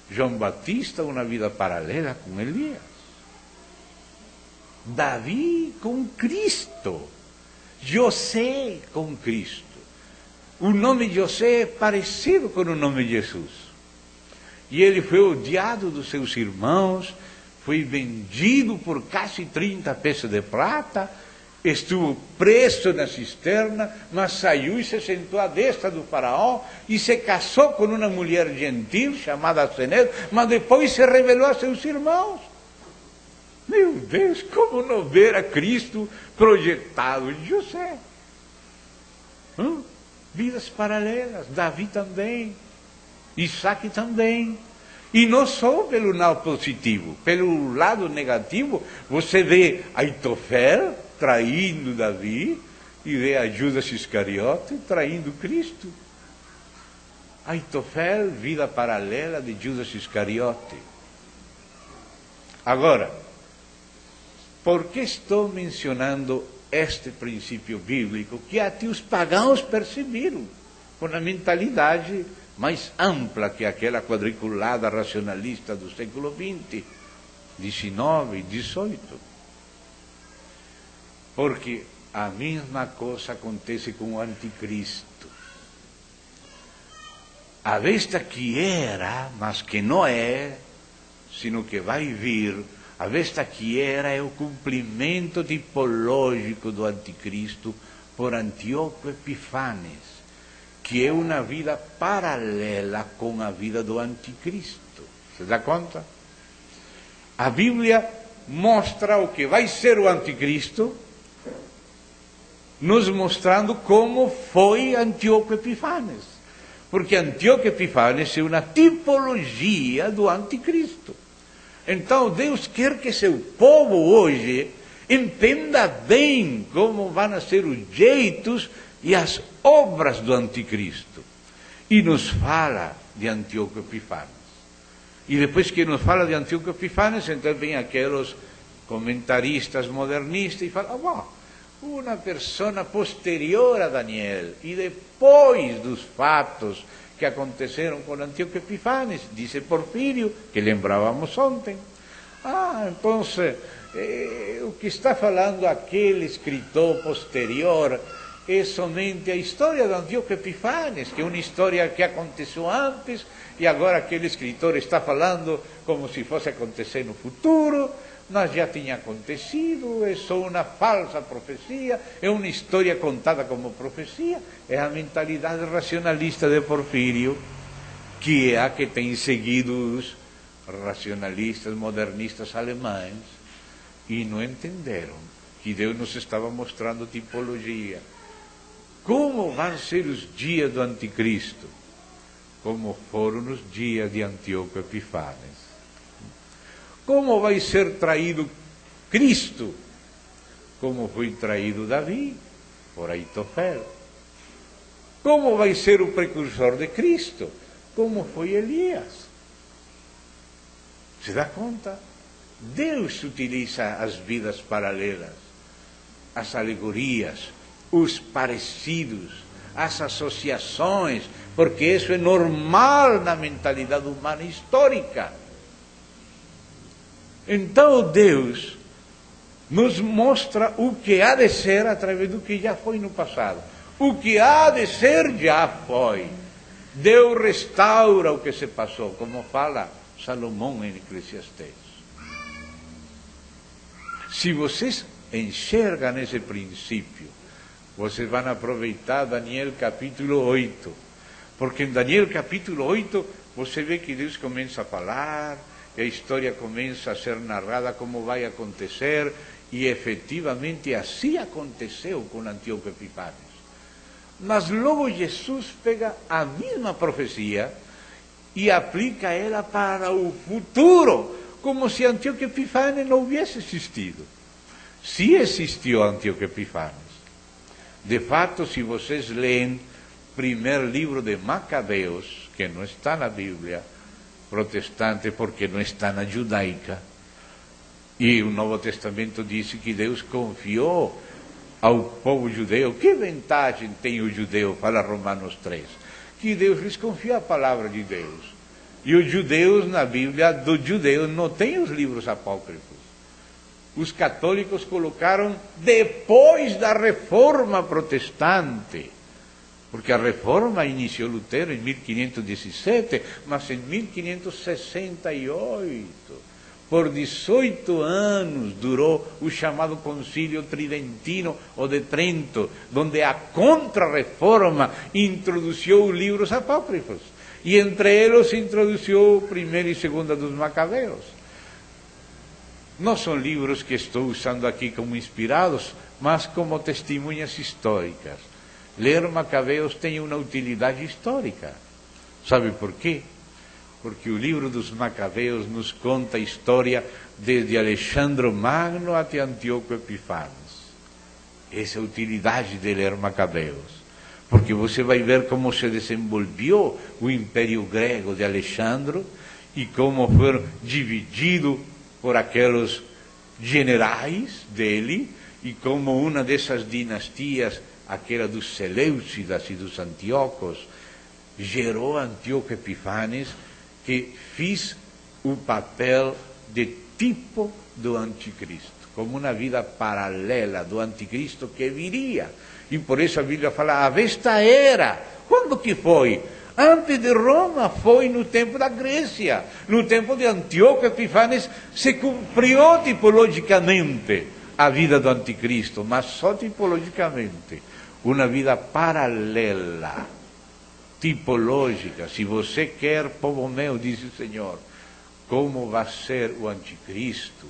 João Batista uma vida paralela com Elias, Davi com Cristo, José com Cristo. O nome de José é parecido com o nome de Jesus. E ele foi odiado dos seus irmãos, foi vendido por quase 30 peças de prata, estuvo preso na cisterna, mas saiu e se sentou à destra do faraó e se casou com uma mulher gentil chamada Sened, mas depois se revelou a seus irmãos. Meu Deus, como não ver a Cristo projetado em José? Vidas paralelas, Davi também, Isaac também. E não só pelo lado positivo, pelo lado negativo, você vê Aitofel traindo Davi e vê a Judas Iscariote traindo Cristo. Aitofel, vida paralela de Judas Iscariote. Agora, por que estou mencionando este princípio bíblico que até os pagãos perceberam com a mentalidade mais ampla que aquela quadriculada racionalista do século XX, XIX e XVIII? Porque a mesma coisa acontece com o anticristo. A besta que era, mas que não é, sino que vai vir, a besta que era é o cumprimento tipológico do anticristo por Antíoco Epifanes, que é uma vida paralela com a vida do anticristo. Você dá conta? A Bíblia mostra o que vai ser o anticristo, nos mostrando como foi Antíoco Epifanes. Porque Antíoco Epifanes é uma tipologia do anticristo. Então Deus quer que seu povo hoje entenda bem como vão ser os jeitos e as obras do anticristo. E nos fala de Antíoco Epifanes. E depois que nos fala de Antíoco Epifanes, então vem aqueles comentaristas modernistas e falam, uma pessoa posterior a Daniel, e depois dos fatos que aconteceram com Antíoco Epifanes, disse Porfírio, que lembrávamos ontem. Então, o que está falando aquele escritor posterior é somente a história de Antíoco Epifanes, que é uma história que aconteceu antes, e agora aquele escritor está falando como se fosse acontecer no futuro, mas já tinha acontecido, é só uma falsa profecia, é uma história contada como profecia. É a mentalidade racionalista de Porfírio, que é a que tem seguido os racionalistas modernistas alemães, e não entenderam que Deus nos estava mostrando tipologia. Como vão ser os dias do anticristo? Como foram os dias de Antíoco Epifanes. Como vai ser traído Cristo? Como foi traído Davi? Por Aitofel. Como vai ser o precursor de Cristo? Como foi Elias? Se dá conta? Deus utiliza as vidas paralelas, as alegorias, os parecidos, as associações, porque isso é normal na mentalidade humana histórica. Então Deus nos mostra o que há de ser através do que já foi no passado. O que há de ser já foi. Deus restaura o que se passou, como fala Salomão em Eclesiastes. Se vocês enxergam esse princípio, vocês vão aproveitar Daniel capítulo 8. Porque em Daniel capítulo 8, você vê que Deus começa a falar, e a história começa a ser narrada como vai acontecer, e efetivamente assim aconteceu com Antíoco Epífanes. Mas logo Jesus pega a mesma profecia e aplica ela para o futuro, como se Antíoco Epífanes não houvesse existido. Se existiu Antíoco Epífanes. De fato, se vocês leem o primeiro livro de Macabeus, que não está na Bíblia protestante porque não está na judaica, e o Novo Testamento diz que Deus confiou ao povo judeu. Que vantagem tem o judeu, fala Romanos 3, que Deus lhes confiou a palavra de Deus. E os judeus, na Bíblia dos judeus, não tem os livros apócrifos. Os católicos colocaram depois da Reforma Protestante, porque a Reforma iniciou Lutero em 1517, mas em 1568, por 18 anos, durou o chamado Concílio Tridentino, ou de Trento, onde a Contra-Reforma introduziu livros apócrifos, e entre eles introduziu primeira e segunda dos Macabeus. Não são livros que estou usando aqui como inspirados, mas como testemunhas históricas. Ler Macabeus tem uma utilidade histórica. Sabe por quê? Porque o livro dos Macabeus nos conta a história desde Alexandre Magno até Antíoco Epífanes. Essa é a utilidade de ler Macabeus. Porque você vai ver como se desenvolveu o Império Grego de Alexandre e como foi dividido por aqueles generais dele, e como uma dessas dinastias, aquela dos Seleucidas e dos Antíocos, gerou Antíoco Epífanes, que fez o papel de tipo do anticristo, como uma vida paralela do anticristo que viria. E por isso a Bíblia fala, a besta era. Quando que foi? Antes de Roma, foi no tempo da Grécia. No tempo de Antíoco Epífanes se cumpriu tipologicamente a vida do anticristo, mas só tipologicamente. Uma vida paralela, tipológica. Se você quer, povo meu, diz o Senhor, como vai ser o anticristo,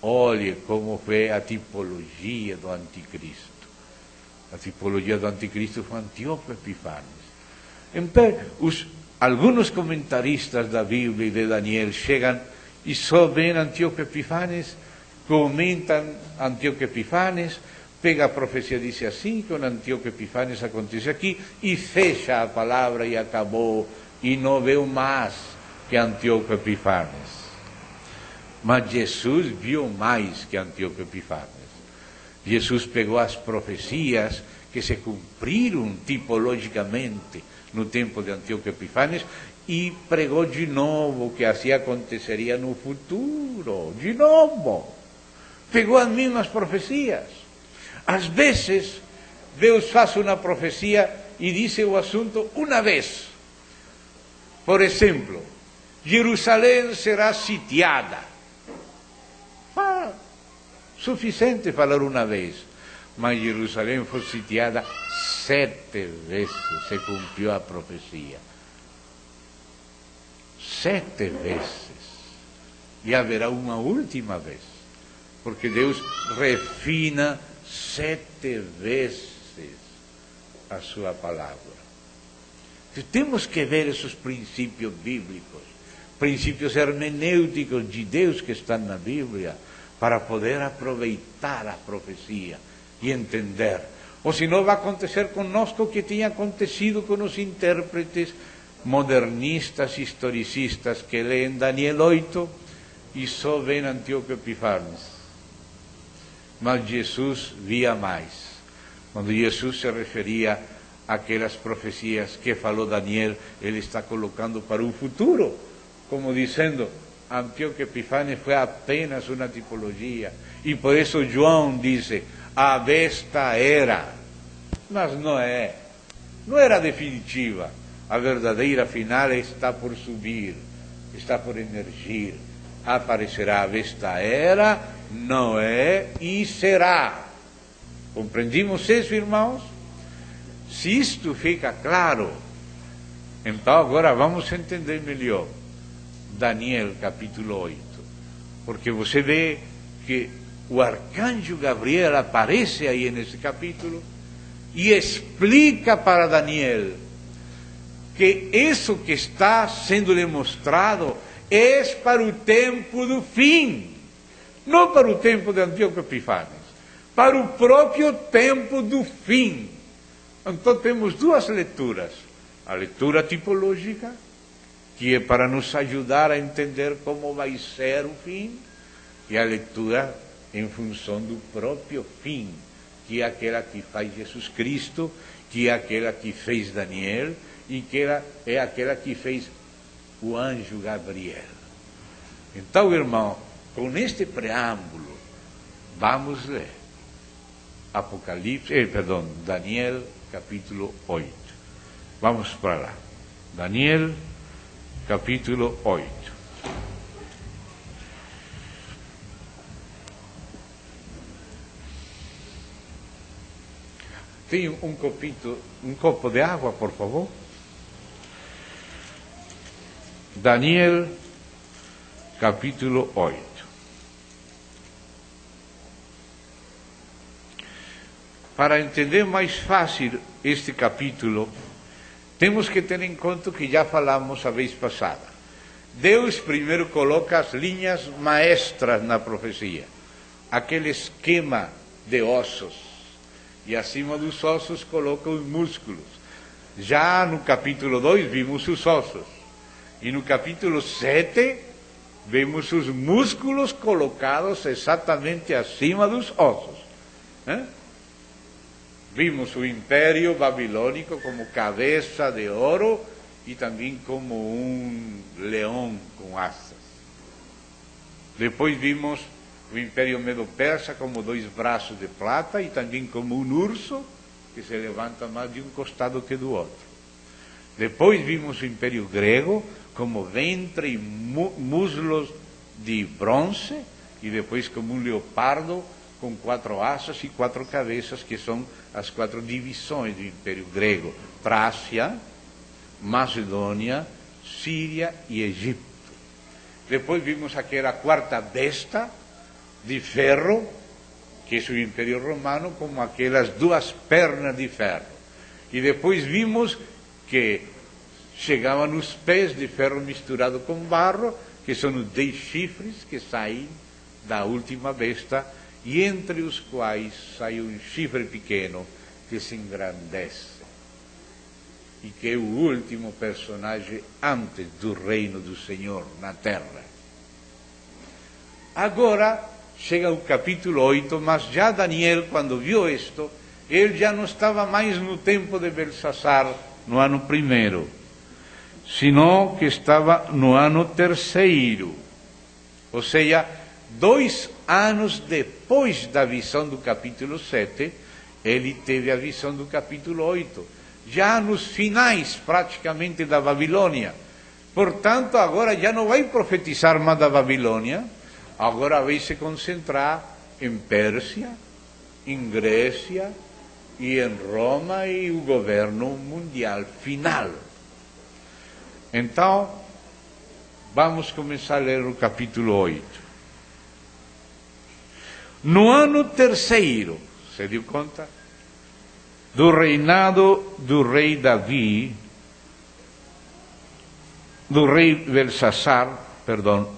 olhe como foi a tipologia do anticristo. A tipologia do anticristo foi Antíoco Epífanes. Então, alguns comentaristas da Bíblia e de Daniel chegam e só veem Antíoco Epífanes, comentam Antíoco Epífanes, pega a profecia e diz assim, com Antíoco Epífanes acontece aqui, e fecha a palavra e acabou, e não viu mais que Antíoco Epífanes. Mas Jesus viu mais que Antíoco Epífanes. Jesus pegou as profecias que se cumpriram tipologicamente no tempo de Antíoco Epífanes e pregou de novo o que assim aconteceria no futuro, de novo. Pegou as mesmas profecias. Às vezes, Deus faz uma profecia e diz o assunto uma vez. Por exemplo, Jerusalém será sitiada. Suficiente falar uma vez. Mas Jerusalém foi sitiada 7 vezes, se cumpriu a profecia. 7 vezes. E haverá uma última vez. Porque Deus refina 7 vezes a sua palavra. Então, temos que ver esses princípios bíblicos, princípios hermenêuticos de Deus que estão na Bíblia, para poder aproveitar a profecia e entender. Ou senão vai acontecer conosco o que tinha acontecido com os intérpretes modernistas, historicistas, que leem Daniel 8 e só veem Antíoco Epífanes. Mas Jesus via mais. Quando Jesus se referia àquelas profecias que falou Daniel, ele está colocando para o futuro, como dizendo, Antíoco Epifânio foi apenas uma tipologia. E por isso João disse, a besta era. Mas não é. Não era definitiva. A verdadeira final está por subir, está por emergir. Aparecerá a besta era, não é e será. Compreendimos isso, irmãos? Se isto fica claro, então agora vamos entender melhor Daniel capítulo 8. Porque você vê que o arcanjo Gabriel aparece aí nesse capítulo e explica para Daniel que isso que está sendo demonstrado é para o tempo do fim, não para o tempo de Antíoco Epifânio, para o próprio tempo do fim. Então temos duas leituras, a leitura tipológica, que é para nos ajudar a entender como vai ser o fim, e a leitura em função do próprio fim, que é aquela que faz Jesus Cristo, que é aquela que fez Daniel, e que é aquela que fez o anjo Gabriel. Então, irmão, com este preâmbulo, vamos ler Daniel capítulo 8. Vamos para lá. Daniel capítulo 8. Tem um copo de água, por favor? Daniel capítulo 8. Para entender mais fácil este capítulo, temos que ter em conta que já falamos a vez passada. Deus primeiro coloca as linhas maestras na profecia, aquele esquema de ossos, e acima dos ossos coloca os músculos. Já no capítulo 2 vimos os ossos, e no capítulo 7 vemos os músculos colocados exatamente acima dos ossos. Vimos o Império Babilônico como cabeça de ouro e também como um leão com asas. Depois vimos o Império Medo-Persa como 2 braços de prata e também como um urso que se levanta mais de um costado que do outro. Depois vimos o Império Grego como ventre e muslos de bronze e depois como um leopardo com 4 asas e 4 cabeças, que são as 4 divisões do Império Grego: Trácia, Macedônia, Síria e Egito. Depois vimos aquela 4ª besta de ferro, que é o Império Romano, como aquelas 2 pernas de ferro. E depois vimos que chegavam os pés de ferro misturado com barro, que são os 10 chifres que saem da última besta, e entre os quais sai um chifre pequeno que se engrandece, e que é o último personagem antes do reino do Senhor na terra. Agora chega o capítulo 8, mas já Daniel, quando viu isto, ele já não estava mais no tempo de Belsassar, no ano 1º, senão que estava no ano 3º, ou seja, 2 anos depois da visão do capítulo 7, ele teve a visão do capítulo 8, já nos finais praticamente da Babilônia. Portanto, agora já não vai profetizar mais da Babilônia, agora vai se concentrar em Pérsia, em Grécia e em Roma e o governo mundial final. Então, vamos começar a ler o capítulo 8. No ano 3º, se deu conta, do reinado do rei Davi, do rei Belsassar,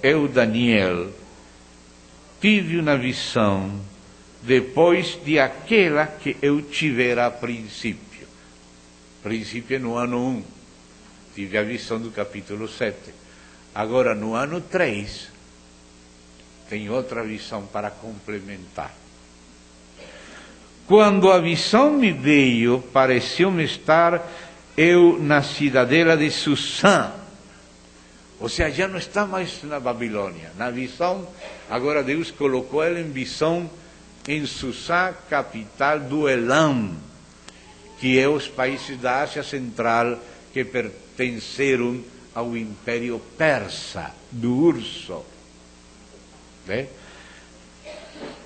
eu, Daniel, tive uma visão depois de aquela que eu tivera a princípio. Princípio no ano 1, tive a visão do capítulo 7. Agora, no ano 3, tem outra visão para complementar. Quando a visão me veio, pareceu-me estar eu na cidadela de Susã, Ou seja, já não está mais na Babilônia. Na visão, agora Deus colocou ele em visão em Susã, capital do Elam, que é os países da Ásia Central que pertenceram ao Império Persa, do urso.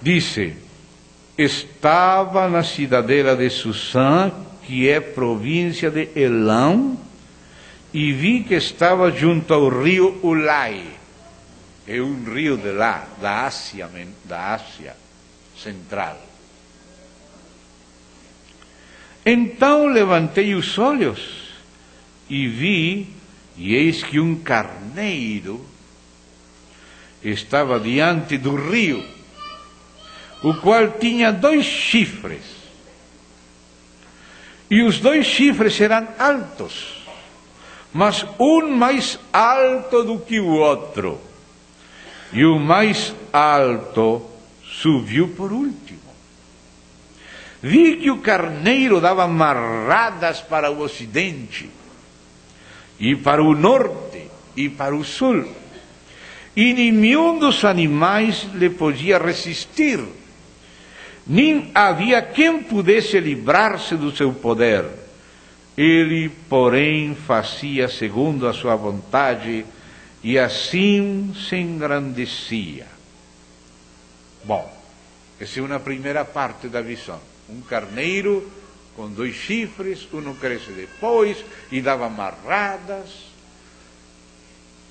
Dice, estava na cidadela de Susã, que é província de Elam, e vi que estava junto ao rio Ulai, é um rio de lá, da Ásia Central. Então levantei os olhos e vi, e eis que um carneiro estava diante do rio, o qual tinha 2 chifres, e os 2 chifres eram altos, mas um mais alto do que o outro, e o mais alto subiu por último. Vi que o carneiro dava marradas para o ocidente, e para o norte, e para o sul, e nenhum dos animais lhe podia resistir, nem havia quem pudesse livrar-se do seu poder. Ele, porém, fazia segundo a sua vontade, e assim se engrandecia. Bom, essa é uma primeira parte da visão. Um carneiro com 2 chifres, um cresce depois e dava marradas.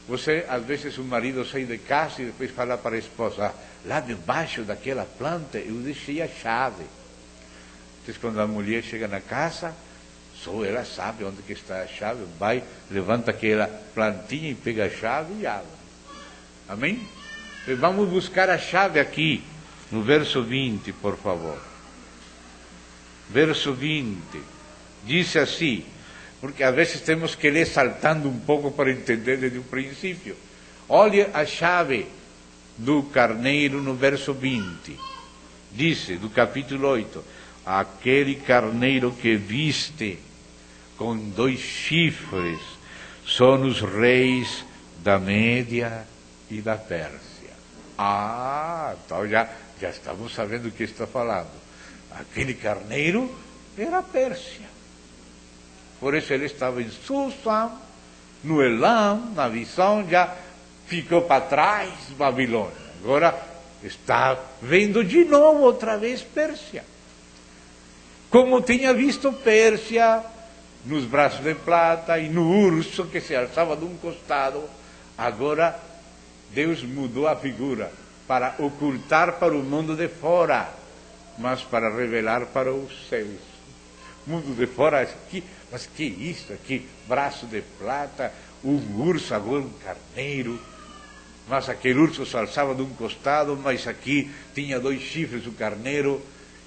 Você, às vezes, o marido sai de casa e depois fala para a esposa, lá debaixo daquela planta eu deixei a chave. Então, quando a mulher chega na casa, só ela sabe onde que está a chave, vai, levanta aquela plantinha e pega a chave e abre. Amém? Então, vamos buscar a chave aqui, no verso 20, por favor. Verso 20, diz assim, porque às vezes temos que ler saltando um pouco para entender desde o princípio. Olha a chave do carneiro no verso 20. Diz, do capítulo 8, aquele carneiro que viste com 2 chifres são os reis da Média e da Pérsia. Então já estamos sabendo o que está falando. Aquele carneiro era a Pérsia. Por isso ele estava em Susã, no Elam, na visão, já ficou para trás Babilônia. Agora está vendo de novo outra vez Pérsia. Como tinha visto Pérsia nos braços de prata e no urso que se alçava de um costado, agora Deus mudou a figura para ocultar para o mundo de fora, mas para revelar para os céus. Mundo de fora, aqui, mas que isso aqui? Braço de prata, um urso, agora um carneiro. Mas aquele urso se alçava de um costado, mas aqui tinha 2 chifres o carneiro,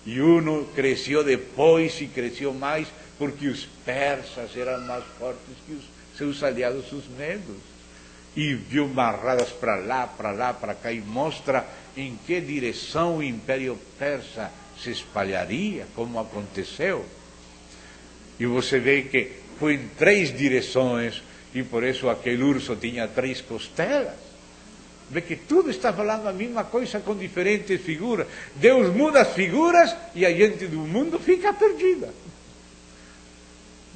e um cresceu depois e cresceu mais, porque os persas eram mais fortes que os seus aliados, os medos. E viu marradas para lá, para cá, e mostra em que direção o Império Persa se espalharia, como aconteceu. E você vê que foi em 3 direções, e por isso aquele urso tinha 3 costelas. Vê que tudo está falando a mesma coisa com diferentes figuras. Deus muda as figuras e a gente do mundo fica perdida.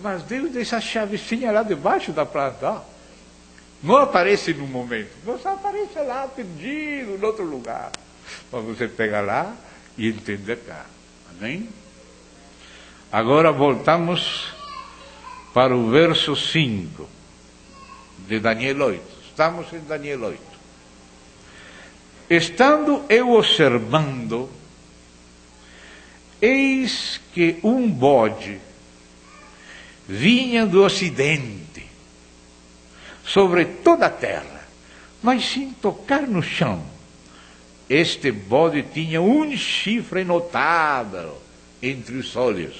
Mas Deus deixa a chavezinha lá debaixo da planta. Não aparece no momento, você aparece lá perdido, em outro lugar. Mas você pega lá e entende cá. Amém? Agora voltamos para o verso 5 de Daniel 8. Estamos em Daniel 8. Estando eu observando, eis que um bode vinha do ocidente sobre toda a terra, mas sem tocar no chão. Este bode tinha um chifre notável entre os olhos.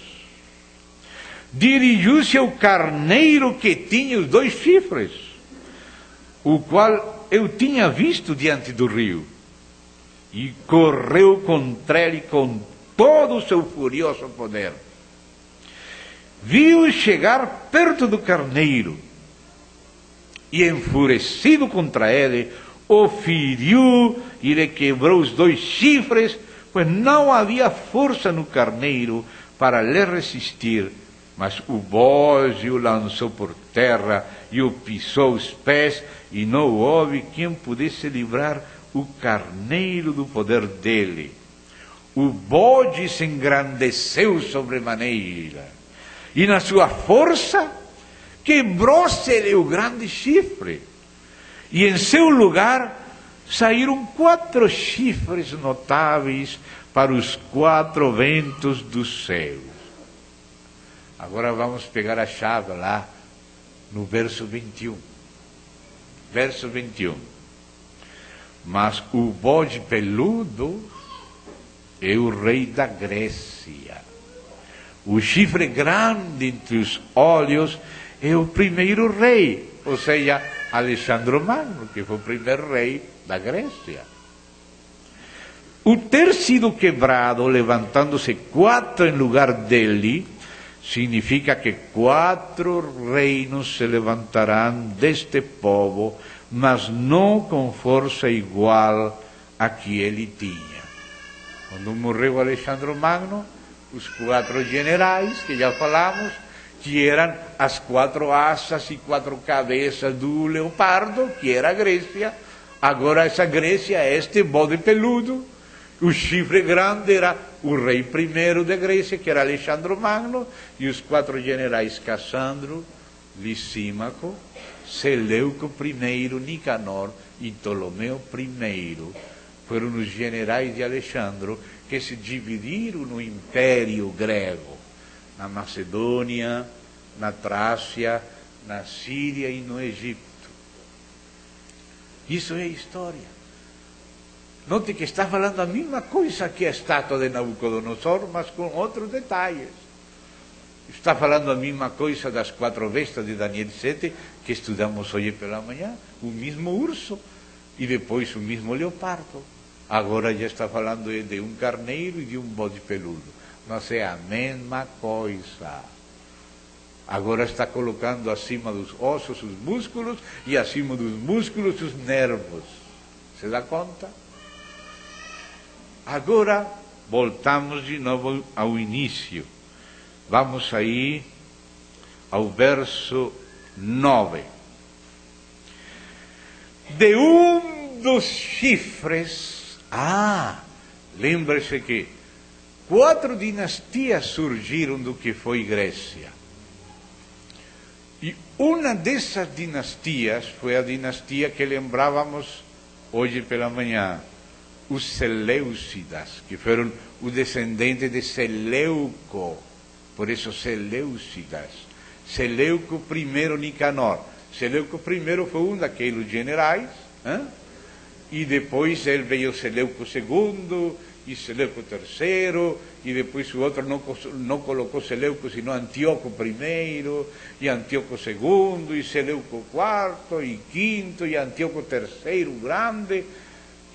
Dirigiu-se ao carneiro que tinha os 2 chifres, o qual eu tinha visto diante do rio, e correu contra ele com todo o seu furioso poder. Viu chegar perto do carneiro, E enfurecido contra ele, o feriu e lhe quebrou os 2 chifres, pois não havia força no carneiro para lhe resistir. Mas o bode o lançou por terra e o pisou os pés, e não houve quem pudesse livrar o carneiro do poder dele. O bode se engrandeceu sobremaneira, e na sua força quebrou-se-lhe o grande chifre, e em seu lugar saíram 4 chifres notáveis para os 4 ventos do céu. Agora vamos pegar a chave lá no verso 21. Verso 21. Mas o bode peludo é o rei da Grécia. O chifre grande entre os olhos é o primeiro rei, ou seja, Alexandre Magno, que foi o primeiro rei da Grécia. O ter sido quebrado, levantando-se 4 em lugar dele, significa que 4 reinos se levantarão deste povo, mas não com força igual a que ele tinha. Quando morreu Alexandre Magno, os 4 generais, que já falamos, que eram as 4 asas e 4 cabeças do leopardo, que era a Grécia. Agora essa Grécia é este bode peludo. O chifre grande era o rei primeiro da Grécia, que era Alexandre Magno, e os 4 generais Cassandro, Lisímaco, Seleuco I, Nicanor e Ptolomeu I. Foram os generais de Alexandre que se dividiram no Império Grego, na Macedônia, na Trácia, na Síria e no Egito. Isso é história. Note que está falando a mesma coisa que a estátua de Nabucodonosor, mas com outros detalhes. Está falando a mesma coisa das 4 bestas de Daniel 7, que estudamos hoje pela manhã, o mesmo urso e depois o mesmo leopardo. Agora já está falando de um carneiro e de um bode peludo. Mas é a mesma coisa. Agora está colocando acima dos ossos os músculos e acima dos músculos os nervos. Se dá conta? Agora voltamos de novo ao início. Vamos aí ao verso 9. De um dos chifres, lembre-se que 4 dinastias surgiram do que foi Grécia. E uma dessas dinastias foi a dinastia que lembrávamos hoje pela manhã, os Seleucidas, que foram o descendente de Seleuco, por isso Seleucidas. Seleuco I Nicanor. Seleuco I foi um daqueles generais, e depois ele veio Seleuco II, e Seleuco III, e depois o outro não colocou Seleuco, senão Antíoco I, e Antíoco II, e Seleuco IV, e V, e Antíoco III grande,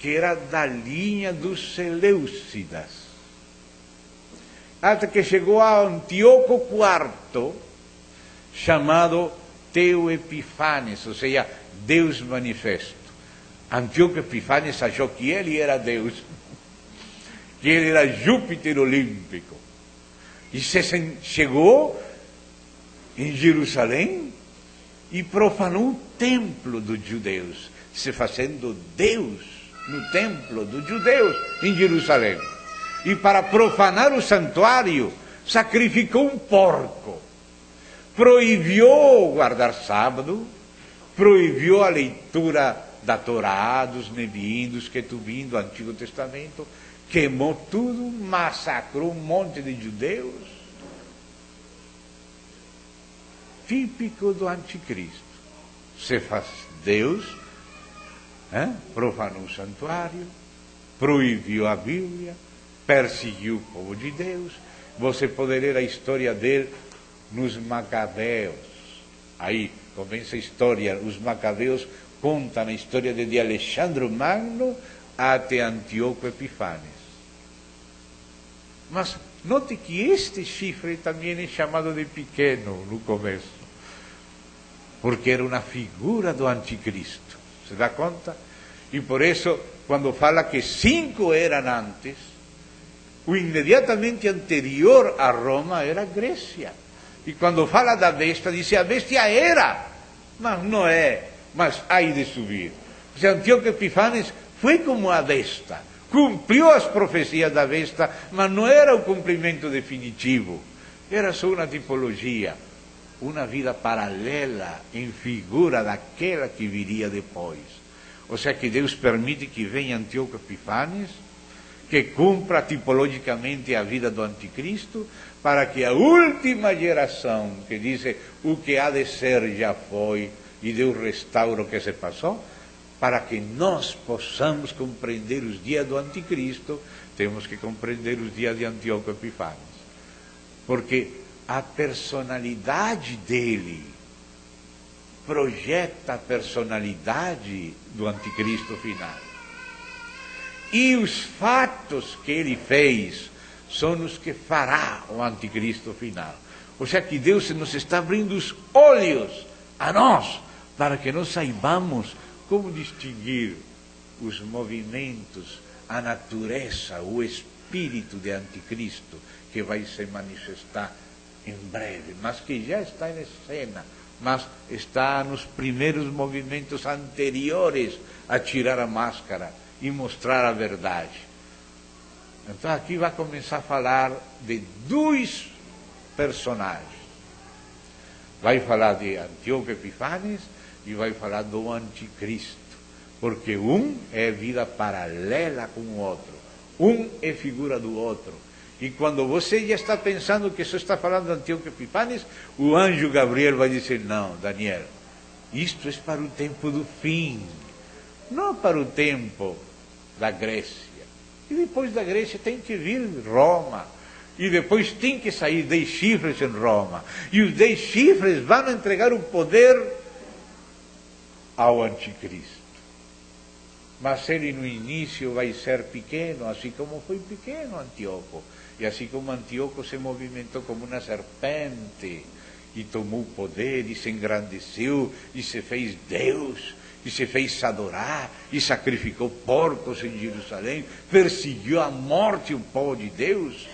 que era da linha dos Seleucidas. Até que chegou a Antíoco IV, chamado Teu Epifanes, ou seja, Deus manifesto. Antíoco Epifanes achou que ele era Deus, que ele era Júpiter olímpico. E chegou em Jerusalém e profanou o templo dos judeus, se fazendo Deus no templo dos judeus em Jerusalém. E para profanar o santuário, sacrificou um porco. Proibiu guardar sábado, proibiu a leitura da Torá, dos Neviim, dos Ketuvim, do Antigo Testamento, queimou tudo, massacrou um monte de judeus. Típico do anticristo. Se faz Deus, profanou o santuário, proibiu a Bíblia, perseguiu o povo de Deus. Você pode ler a história dele nos Macabeus. Aí começa a história, os Macabeus contam a história de Alexandre Magno até Antíoco Epifanes. Mas note que este chifre também é chamado de pequeno no começo. porque era uma figura do anticristo. Se dá conta? E por isso, quando fala que 5 eram antes, o imediatamente anterior a Roma era a Grécia. E quando fala da besta, diz a bestia era, mas não é, mas há de subir. O sea, Antíoco Epifanes foi como a besta, cumpriu as profecias da besta, mas não era o cumprimento definitivo, era só uma tipologia, uma vida paralela em figura daquela que viria depois. Ou seja, que Deus permite que venha Antíoco Epifanes, que cumpra tipologicamente a vida do anticristo, para que a última geração, que diz o que há de ser já foi, e deu restauro que se passou, para que nós possamos compreender os dias do anticristo, temos que compreender os dias de Antíoco Epifanes. Porque a personalidade dele projeta a personalidade do anticristo final. E os fatos que ele fez são os que fará o anticristo final. Ou seja, que Deus nos está abrindo os olhos a nós, para que nós saibamos como distinguir os movimentos, a natureza, o espírito de anticristo, que vai se manifestar em breve, mas que já está em cena, mas está nos primeiros movimentos anteriores a tirar a máscara e mostrar a verdade. Então aqui vai começar a falar de 2 personagens. Vai falar de Antíoco Epifanes e vai falar do anticristo, porque um é vida paralela com o outro, um é figura do outro. E quando você já está pensando que só está falando de Antíoco Epifanes, o anjo Gabriel vai dizer: não, Daniel, isto é para o tempo do fim, não para o tempo da Grécia. E depois da Grécia tem que vir Roma, e depois tem que sair 10 chifres em Roma, e os 10 chifres vão entregar o poder ao anticristo. Mas ele no início vai ser pequeno, assim como foi pequeno Antíoco, e assim como Antíoco se movimentou como uma serpente, e tomou poder, e se engrandeceu, e se fez Deus, e se fez adorar, e sacrificou porcos em Jerusalém, perseguiu à morte o povo de Deus.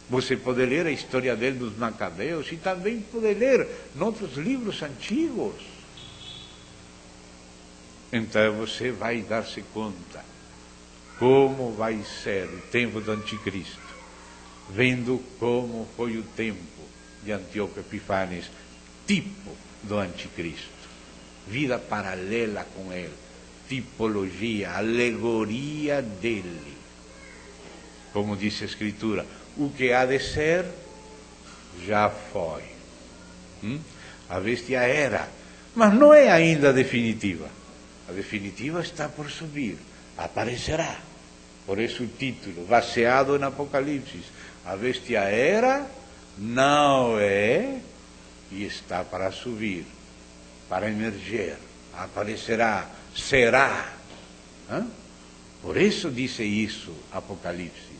Você pode ler a história dele dos Macabeus, e também pode ler em outros livros antigos. Então você vai dar-se conta como vai ser o tempo do anticristo, vendo como foi o tempo de Antíoco Epifanes, tipo do anticristo, vida paralela com ele, tipologia, alegoria dele. Como diz a Escritura, o que há de ser, já foi. A bestia era, mas não é ainda definitiva. A definitiva está por subir, aparecerá. Por isso o título, baseado em Apocalipse. A bestia era, não é, e está para subir, para emergir, aparecerá, será. Por isso diz isso Apocalipse,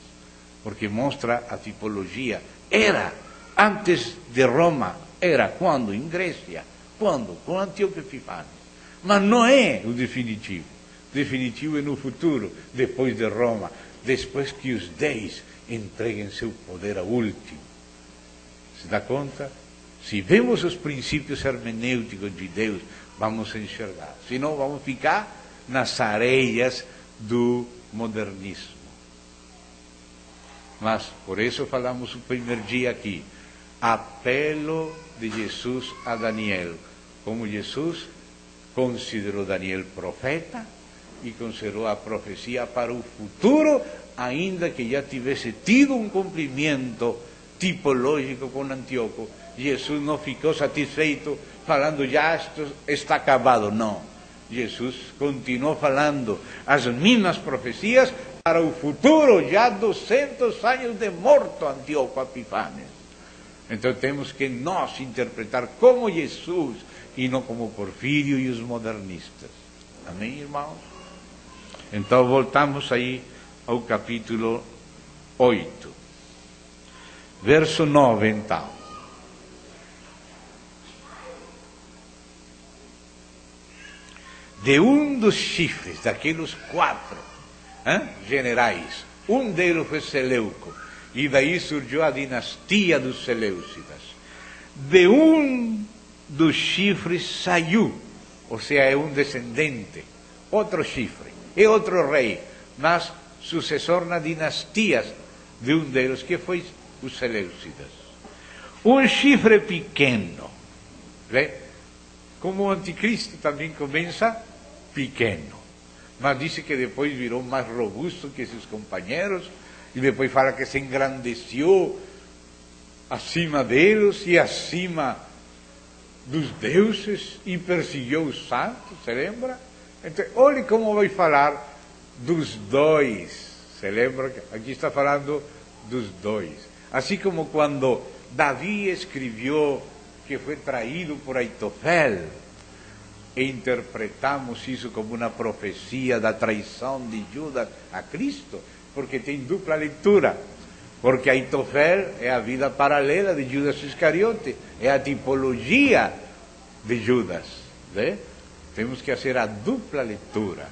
porque mostra a tipologia. Era, antes de Roma, era quando? Em Grécia. Quando? Com Antíoco Epifanes. Mas não é o definitivo. O definitivo é no futuro, depois de Roma, depois que os 10 entreguem seu poder ao último. Se dá conta? Se vemos os princípios hermenêuticos de Deus, vamos enxergar. Senão vamos ficar nas areias do modernismo. Mas, por isso falamos o primeiro dia aqui, apelo de Jesus a Daniel. Como Jesus considerou Daniel profeta e considerou a profecia para o futuro, ainda que já tivesse tido um cumprimento tipológico com Antíoco. Jesus não ficou satisfeito falando, já isto está acabado. Não. Jesus continuou falando as mesmas profecias para o futuro, já 200 anos de morto Antíoco Epifanes. Então temos que nós interpretar como Jesus e não como Porfírio e os modernistas. Amém, irmãos? Então voltamos aí ao capítulo 8. Verso 9, então. de um dos chifres, daqueles 4 generais. Um deles foi Seleuco, e daí surgiu a dinastia dos Seleucidas. De um dos chifres saiu, ou seja, é um descendente, outro chifre, é outro rei, mas sucessor na dinastia de um deles, que foi os Seleucidas. Um chifre pequeno, vê? Como o anticristo também começa pequeno, mas disse que depois virou mais robusto que seus companheiros, e depois fala que se engrandeceu acima deles e acima dos deuses e perseguiu os santos, se lembra? Então, olhe como vai falar dos 2, se lembra? Aqui está falando dos 2. Assim como quando Davi escreveu que foi traído por Aitofel, e interpretamos isso como uma profecia da traição de Judas a Cristo, porque tem dupla leitura, porque Aitofel é a vida paralela de Judas Iscariote, é a tipologia de Judas, né? Temos que fazer a dupla leitura.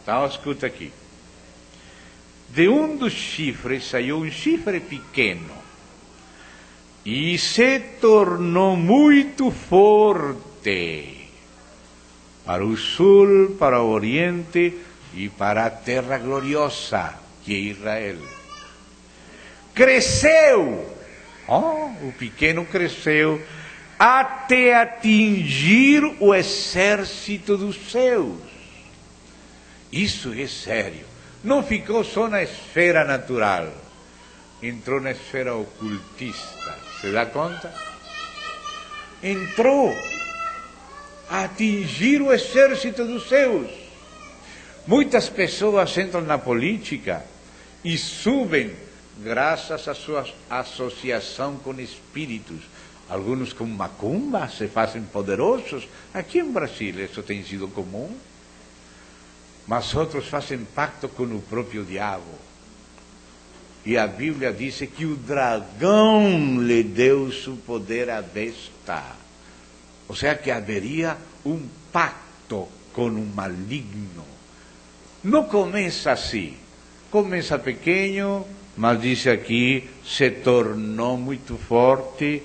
Então, escuta aqui. De um dos chifres saiu um chifre pequeno, e se tornou muito forte, para o sul, para o oriente e para a terra gloriosa, que é Israel. Cresceu, o pequeno cresceu, até atingir o exército dos céus. Isso é sério. Não ficou só na esfera natural, entrou na esfera ocultista. Se dá conta? Entrou a atingir o exército dos céus. Muitas pessoas entram na política e subem graças à sua associação com espíritos. Alguns com macumba se fazem poderosos. Aqui em Brasil isso tem sido comum. Mas outros fazem pacto com o próprio diabo. E a Bíblia diz que o dragão lhe deu o poder à besta. Ou seja, que haveria um pacto com o maligno. Não começa assim. Começa pequeno, mas diz aqui, se tornou muito forte,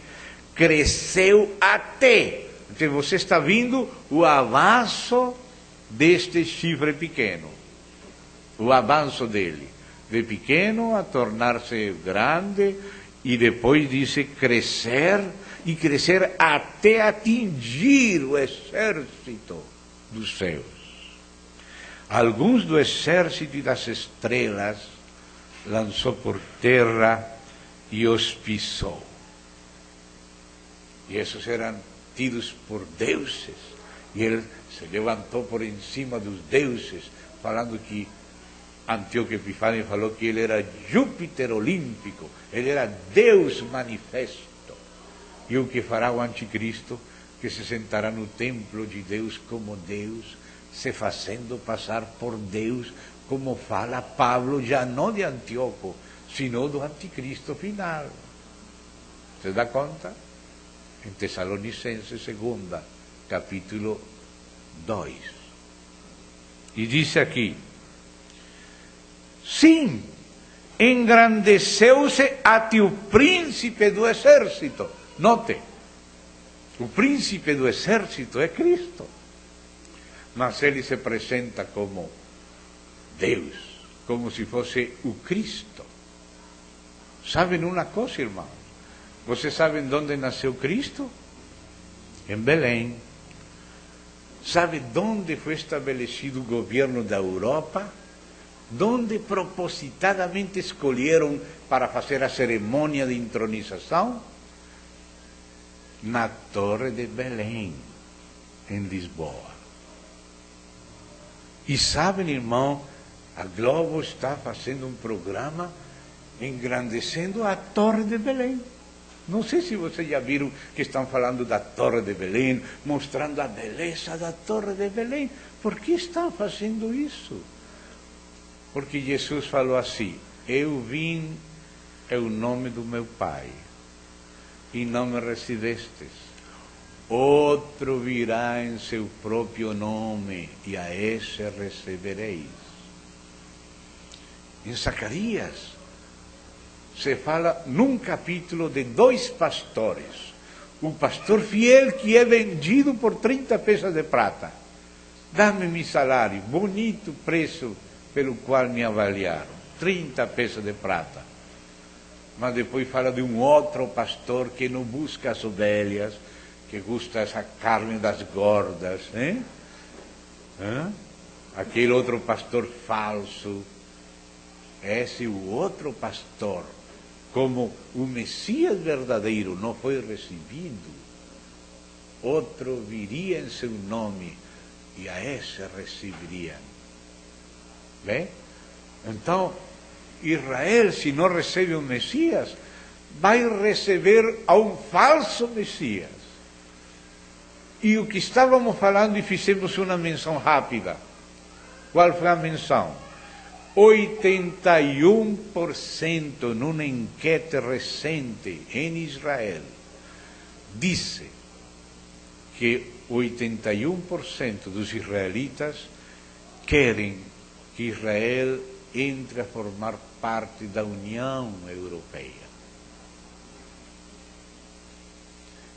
cresceu até. Então você está vendo o avanço deste chifre pequeno. O avanço dele. De pequeno a tornar-se grande, e depois diz crescer, e crescer até atingir o exército dos céus. Alguns do exército das estrelas lançou por terra e os pisou. E esses eram tidos por deuses. E ele se levantou por em cima dos deuses, falando que Antíoco Epifânio falou que ele era Júpiter olímpico, ele era Deus manifesto. E o que fará o anticristo? Que se sentará no templo de Deus como Deus, se fazendo passar por Deus, como fala Pablo, já não de Antíoco, sino do anticristo final. Você dá conta? Em Tessalonicenses 2, capítulo 2. E diz aqui, sim, engrandeceu-se até o príncipe do exército. Note, o príncipe do exército é Cristo. Mas ele se apresenta como Deus, como se fosse o Cristo. Sabem uma coisa, irmãos? Vocês sabem de onde nasceu Cristo? Em Belém. Sabe de onde foi estabelecido o governo da Europa? Donde propositadamente escolheram para fazer a cerimônia de entronização? Na Torre de Belém, em Lisboa. E sabem, irmão, a Globo está fazendo um programa engrandecendo a Torre de Belém. Não sei se vocês já viram que estão falando da Torre de Belém, mostrando a beleza da Torre de Belém. Por que estão fazendo isso? Porque Jesus falou assim, eu vim é o nome do meu Pai, e não me recebestes. outro virá em seu próprio nome, e a esse recebereis. Em Zacarias se fala num capítulo de 2 pastores. O pastor fiel que é vendido por 30 peças de prata. Dá-me meu salário, bonito preço pelo qual me avaliaram. 30 peças de prata. Mas depois fala de um outro pastor que não busca as ovelhas, que gusta essa carne das gordas. Aquele outro pastor falso. Esse o outro pastor, como o Messias verdadeiro não foi recebido, outro viria em seu nome e a esse receberiam. Bem? Então, Israel, se não recebe o Messias, vai receber a um falso Messias. E o que estávamos falando, e fizemos uma menção rápida. Qual foi a menção? 81% numa enquete recente em Israel disse que 81% dos israelitas querem que Israel entre a formar parte da União Europeia.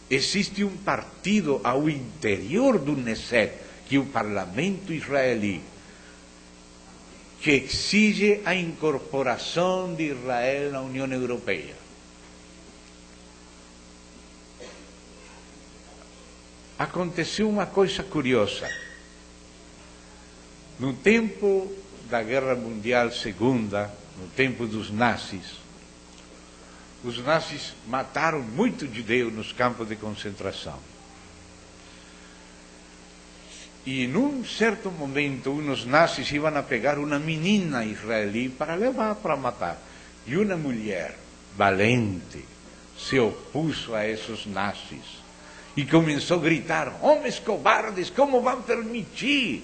Existe um partido ao interior do Knesset, que é o parlamento israelí, que exige a incorporação de Israel na União Europeia. Aconteceu uma coisa curiosa. No tempo da Guerra Mundial II, no tempo dos nazis, os nazis mataram muitos judeus nos campos de concentração. E num certo momento, uns nazis iam a pegar uma menina israelí para levar para matar. E uma mulher valente se opôs a esses nazis e começou a gritar: homens cobardes, como vão permitir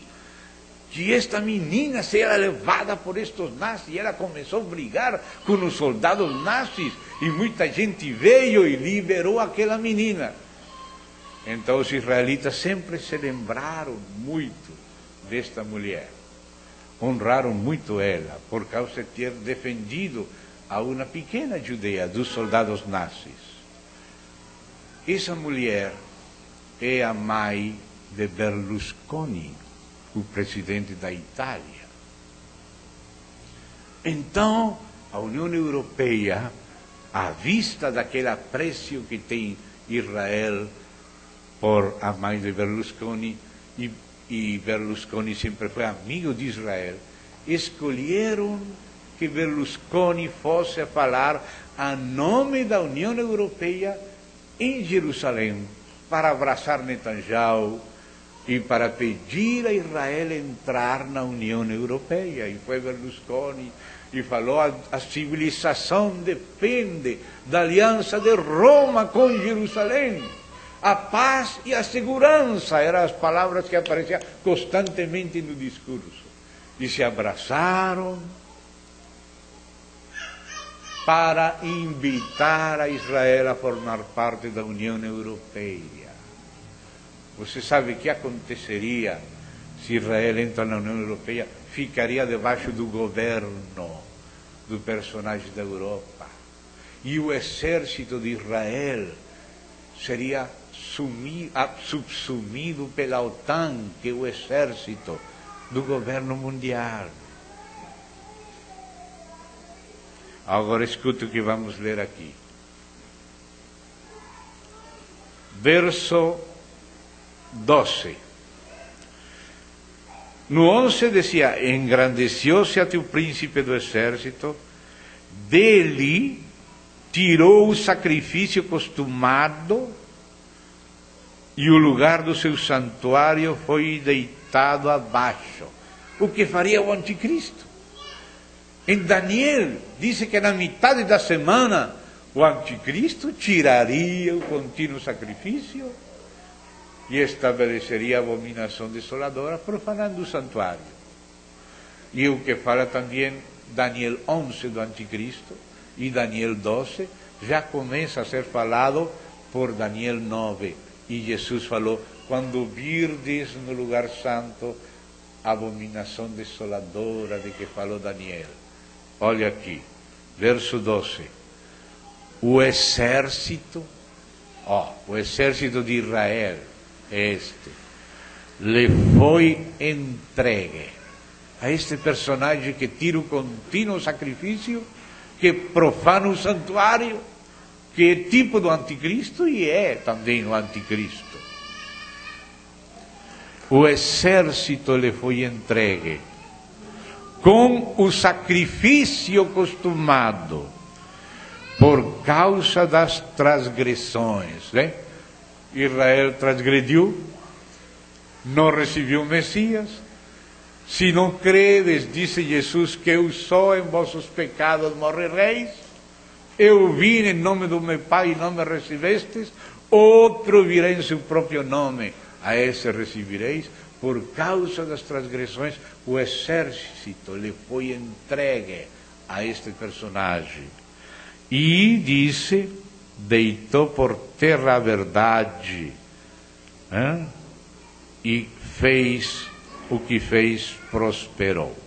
que esta menina seja levada por estes nazis? E ela começou a brigar com os soldados nazis e muita gente veio e liberou aquela menina. Então os israelitas sempre se lembraram muito desta mulher, honraram muito ela, por causa de ter defendido a uma pequena judeia dos soldados nazis. Essa mulher é a mãe de Berlusconi, o presidente da Itália. Então, a União Europeia, à vista daquele apreço que tem Israel por a mãe de Berlusconi, e Berlusconi sempre foi amigo de Israel, escolheram que Berlusconi fosse a falar a nome da União Europeia em Jerusalém, para abraçar Netanyahu e para pedir a Israel entrar na União Europeia. E foi Berlusconi e falou: a civilização depende da aliança de Roma com Jerusalém. A paz e a segurança eram as palavras que apareciam constantemente no discurso. E se abraçaram para invitar a Israel a formar parte da União Europeia. Você sabe o que aconteceria se Israel entra na União Europeia? Ficaria debaixo do governo do personagem da Europa. E o exército de Israel seria subsumido pela OTAN, que é o exército do governo mundial. Agora escute o que vamos ler aqui. Verso 12. No 11 dizia: engrandeceu-se a teu príncipe do exército, dele tirou o sacrifício costumado, e o lugar do seu santuário foi deitado abaixo. O que faria o anticristo? Em Daniel, diz que na metade da semana o anticristo tiraria o contínuo sacrifício e estabeleceria a abominação desoladora, profanando o santuário. E o que fala também Daniel 11 do anticristo e Daniel 12, já começa a ser falado por Daniel 9, E Jesus falou: quando virdes no lugar santo a abominação desoladora de que falou Daniel. Olha aqui, verso 12. O exército de Israel, lhe foi entregue a este personagem que tira o contínuo sacrifício, que profana o santuário, que é tipo do anticristo e é também o anticristo. O exército lhe foi entregue com o sacrifício costumado por causa das transgressões, né? Israel transgrediu, não recebeu o Messias. Se não credes, disse Jesus, que eu sou em vossos pecados morrereis, eu vim em nome do meu Pai e não me recebestes, outro virá em seu próprio nome, a esse recebereis. Por causa das transgressões, o exército lhe foi entregue a este personagem. E disse, deitou por terra a verdade, e fez o que fez, prosperou.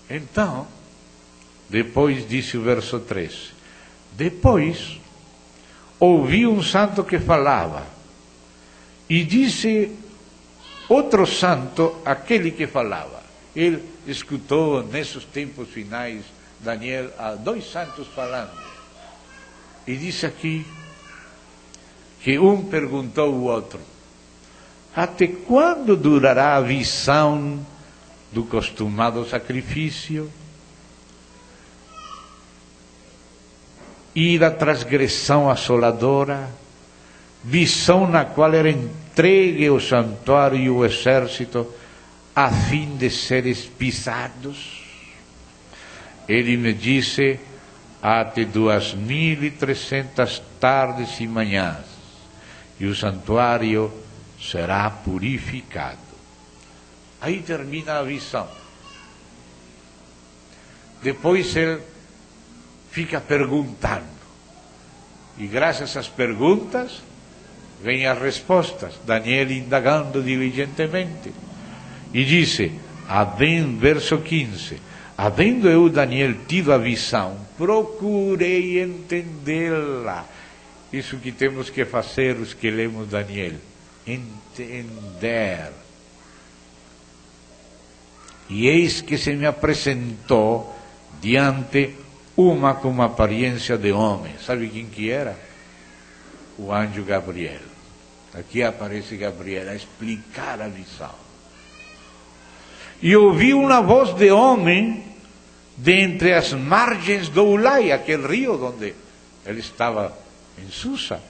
Então, depois disse o verso 13, depois ouvi um santo que falava, e disse outro santo, aquele que falava. Ele escutou nesses tempos finais, Daniel, há 2 santos falando. E disse aqui que um perguntou ao outro: até quando durará a visão do costumado sacrifício e da transgressão assoladora, visão na qual era entregue o santuário e o exército a fim de seres pisados? Ele me disse: até 2300 tardes e manhãs, e o santuário será purificado. Aí termina a visão. Depois ele fica perguntando, e graças às perguntas vêm as respostas. Daniel indagando diligentemente, e disse, verso 15, havendo eu, Daniel, tido a visão, procurei entendê-la. Isso que temos que fazer os que lemos Daniel, entender. E eis que se me apresentou diante uma com aparência de homem. Sabe quem que era? O anjo Gabriel. Aqui aparece Gabriel a explicar a visão. E ouvi uma voz de homem de entre as margens do Ulai, aquele rio onde ele estava em Susa,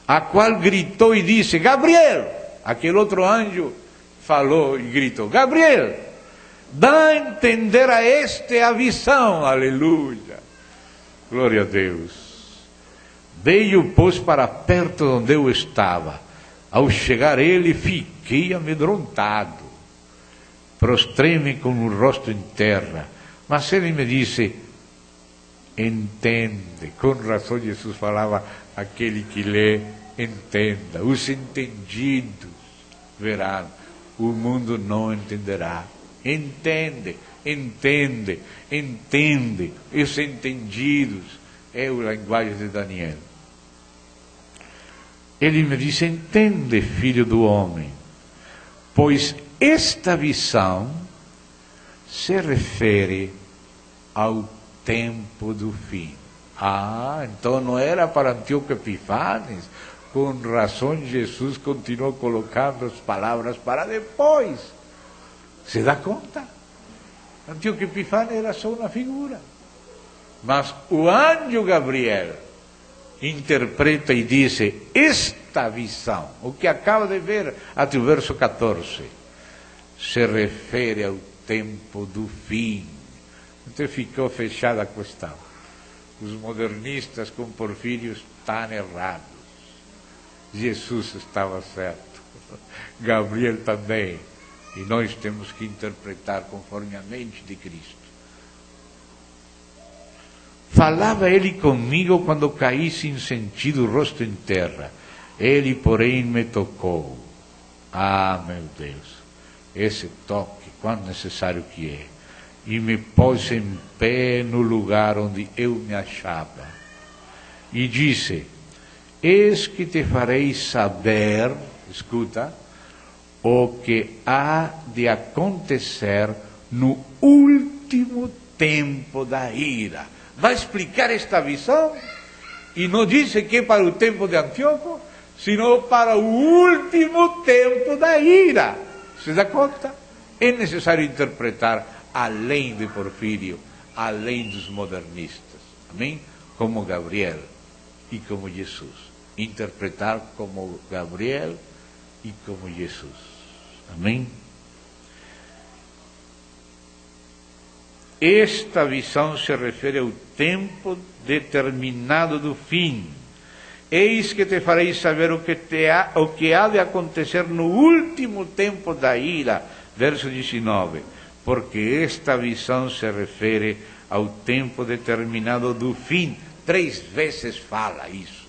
a qual gritou e disse: Gabriel! Aquele outro anjo falou e gritou: Gabriel, dá a entender a este a visão. Aleluia, glória a Deus. Veio, pois, para perto de onde eu estava. Ao chegar ele, fiquei amedrontado, prostrei-me com o rosto em terra. Mas ele me disse: entende. Com razão Jesus falava: aquele que lê, entenda. Os entendidos verão, o mundo não entenderá. Entende, entende, entende. Os entendidos é a linguagem de Daniel. Ele me disse: entende, filho do homem, pois esta visão se refere ao tempo do fim. Então não era para Antíoco Epifanes. Com razão Jesus continuou colocando as palavras para depois. Se dá conta? Antíoco Epifanes era só uma figura. Mas o anjo Gabriel interpreta e diz: esta visão, o que acaba de ver até o verso 14, se refere ao tempo do fim. Então ficou fechada a questão. Os modernistas com Porfírio estão errados. Jesus estava certo, Gabriel também, e nós temos que interpretar conforme a mente de Cristo. Falava ele comigo quando caí sem sentido, rosto em terra. Ele, porém, me tocou. Ah, meu Deus, esse toque, quão necessário que é. E me pôs em pé no lugar onde eu me achava. E disse: eis que te farei saber, escuta, o que há de acontecer no último tempo da ira. Vai explicar esta visão, e não disse que é para o tempo de Antíoco, sino para o último tempo da ira. Se dá conta? É necessário interpretar além de Porfírio, além dos modernistas. Amém? Como Gabriel e como Jesus. Interpretar como Gabriel e como Jesus. Amém? Esta visão se refere ao tempo determinado do fim. Eis que te farei saber o que há de acontecer no último tempo da ira. Verso 19. Porque esta visão se refere ao tempo determinado do fim. 3 vezes fala isso.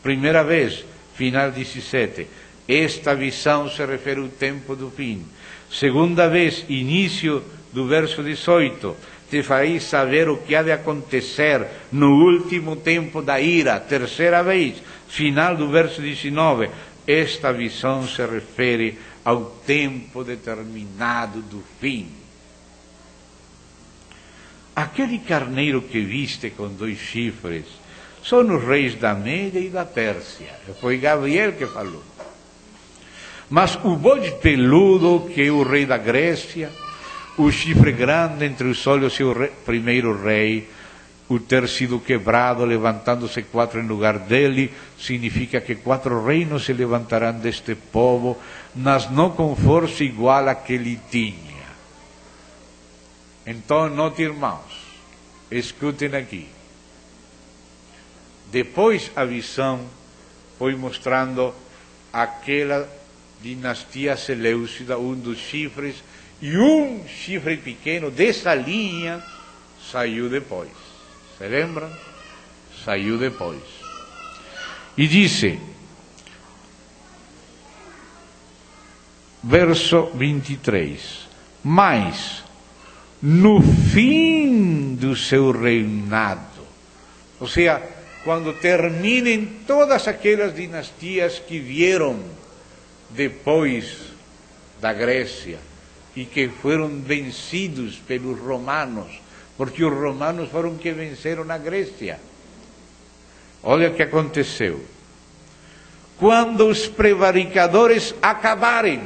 Primeira vez, final 17. Esta visão se refere ao tempo do fim. Segunda vez, início do verso 18. Te farei saber o que há de acontecer no último tempo da ira. Terceira vez, final do verso 19. Esta visão se refere ao tempo determinado do fim. Aquele carneiro que viste com 2 chifres são os reis da Média e da Pérsia. Foi Gabriel que falou. Mas o bode peludo, que é o rei da Grécia, o chifre grande entre os olhos é o primeiro rei, o ter sido quebrado, levantando-se 4 em lugar dele, significa que 4 reinos se levantarão deste povo, mas não com força igual a que ele tinha. Então, note, irmãos, escutem aqui. Depois a visão foi mostrando aquela dinastia seleucida, um dos chifres, e um chifre pequeno dessa linha saiu depois. Se lembram? Saiu depois. E disse, verso 23, mas no fim do seu reinado, ou seja, quando terminem todas aquelas dinastias que vieram depois da Grécia e que foram vencidos pelos romanos, porque os romanos foram que venceram a Grécia. Olha o que aconteceu. Quando os prevaricadores acabarem,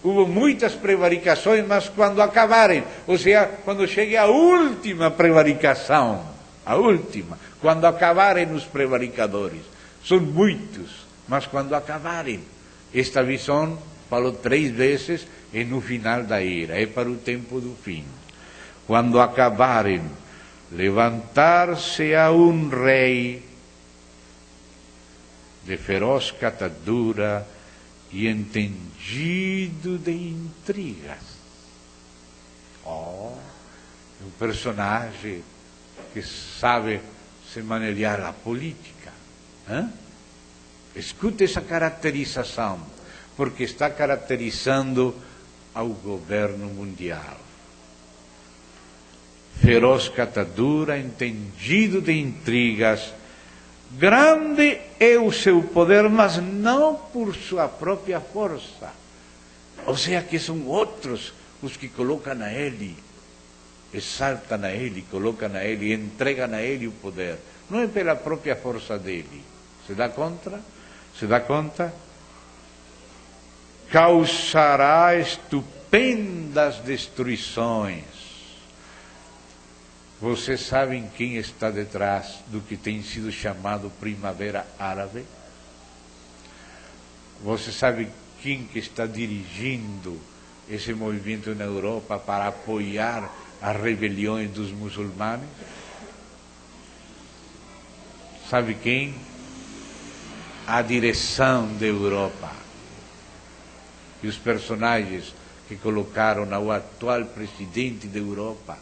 houve muitas prevaricações, mas quando acabarem, ou seja, quando chegue a última prevaricação, a última, quando acabarem os prevaricadores, são muitos, mas quando acabarem, esta visão falou 3 vezes, e no final da ira, é para o tempo do fim. Quando acabarem, levantar-se-á um rei de feroz catadura e entendido de intrigas. Oh, um personagem que sabe se manejar a política. Escute essa caracterização, porque está caracterizando ao governo mundial. Feroz catadura, entendido de intrigas, grande é o seu poder, mas não por sua própria força. Ou seja, que são outros os que colocam a ele, exaltam a ele, colocam a ele, entregam a ele o poder. Não é pela própria força dele. Se dá conta? Se dá conta? Causará estupendas destruições. Vocês sabem quem está detrás do que tem sido chamado Primavera Árabe? Você sabe quem que está dirigindo esse movimento na Europa para apoiar as rebeliões dos muçulmanos? Sabe quem? A direção da Europa. E os personagens que colocaram o atual presidente da Europa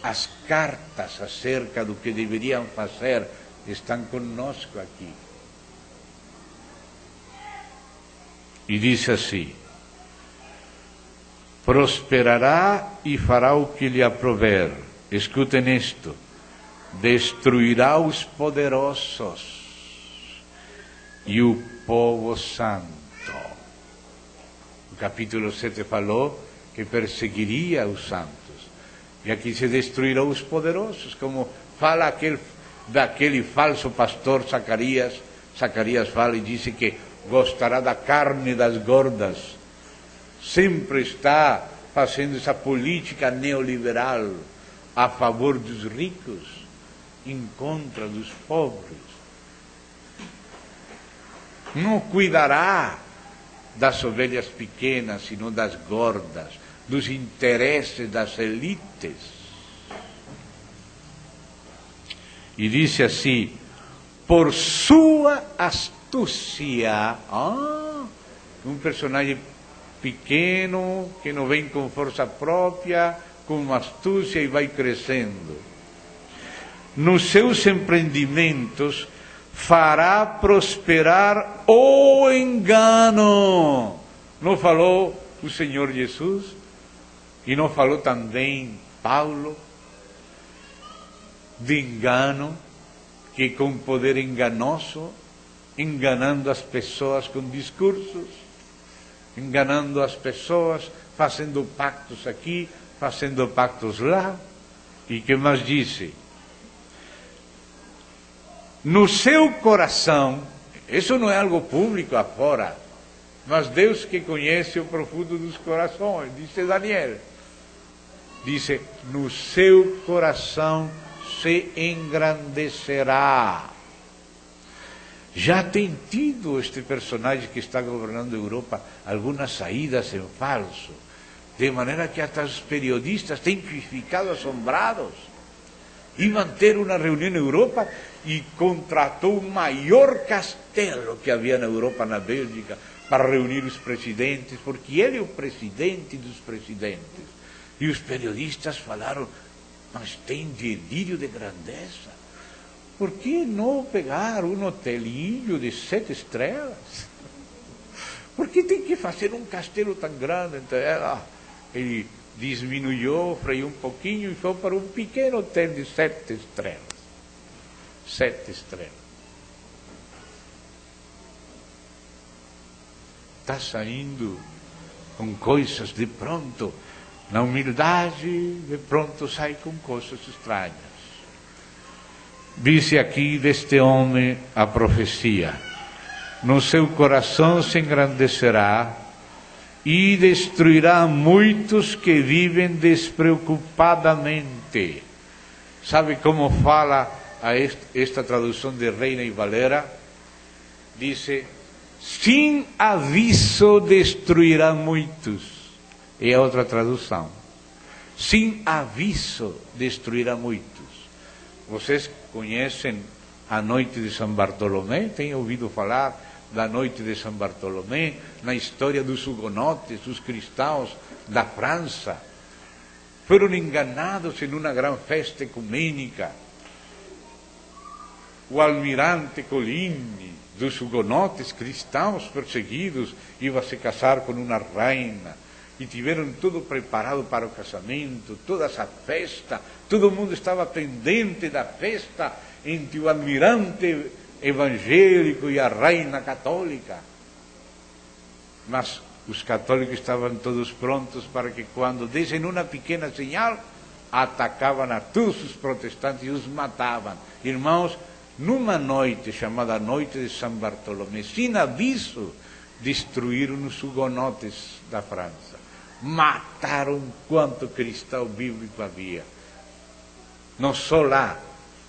as cartas acerca do que deveriam fazer estão conosco aqui. E diz assim: prosperará e fará o que lhe aprouver. Escutem isto: destruirá os poderosos e o povo santo. O capítulo 7 falou que perseguiria os santos. E aqui se destruirão os poderosos, como fala daquele falso pastor Zacarias. Zacarias fala e diz que gostará da carne das gordas. Sempre está fazendo essa política neoliberal a favor dos ricos, em contra dos pobres. Não cuidará das ovelhas pequenas, senão das gordas, dos interesses das elites. E disse assim: por sua astúcia, um personagem pequeno, que não vem com força própria, com astúcia e vai crescendo. Nos seus empreendimentos fará prosperar o engano. Não falou o Senhor Jesus? E não falou também Paulo de engano, que com poder enganoso, enganando as pessoas com discursos, enganando as pessoas, fazendo pactos aqui, fazendo pactos lá. E que mais disse? No seu coração, isso não é algo público afora, mas Deus que conhece o profundo dos corações, disse Daniel. Disse: no seu coração se engrandecerá. Já tem tido este personagem que está governando a Europa algumas saídas em falso, de maneira que até os periodistas têm ficado assombrados. E manter uma reunião na Europa e contratou o maior castelo que havia na Europa, na Bélgica, para reunir os presidentes, porque ele é o presidente dos presidentes. E os periodistas falaram: mas tem delírio de grandeza. Por que não pegar um hotelinho de 7 estrelas? Por que tem que fazer um castelo tão grande? Então, ele diminuiu, freou um pouquinho e foi para um pequeno hotel de 7 estrelas. 7 estrelas. Está saindo com coisas de pronto. Na humildade, de pronto sai com coisas estranhas. Disse aqui deste homem a profecia: no seu coração se engrandecerá e destruirá muitos que vivem despreocupadamente. Sabe como fala esta tradução de Reina e Valera? Dice: sem aviso destruirá muitos. É a outra tradução. Sem aviso destruirá muitos. Vocês conhecem a noite de São Bartolomé? Têm ouvido falar da noite de São Bartolomé? Na história dos hugonotes, dos cristãos da França. Foram enganados em uma grande festa ecumênica. O almirante Coligny, dos hugonotes cristãos perseguidos, ia se casar com uma reina. E tiveram tudo preparado para o casamento, toda essa festa, todo mundo estava pendente da festa entre o almirante evangélico e a reina católica. Mas os católicos estavam todos prontos para que, quando dessem uma pequena señal, atacavam a todos os protestantes e os matavam. Irmãos, numa noite chamada Noite de São Bartolomé, sem aviso, destruíram os hugonotes da França. Mataram quanto cristão bíblico havia. Não só lá,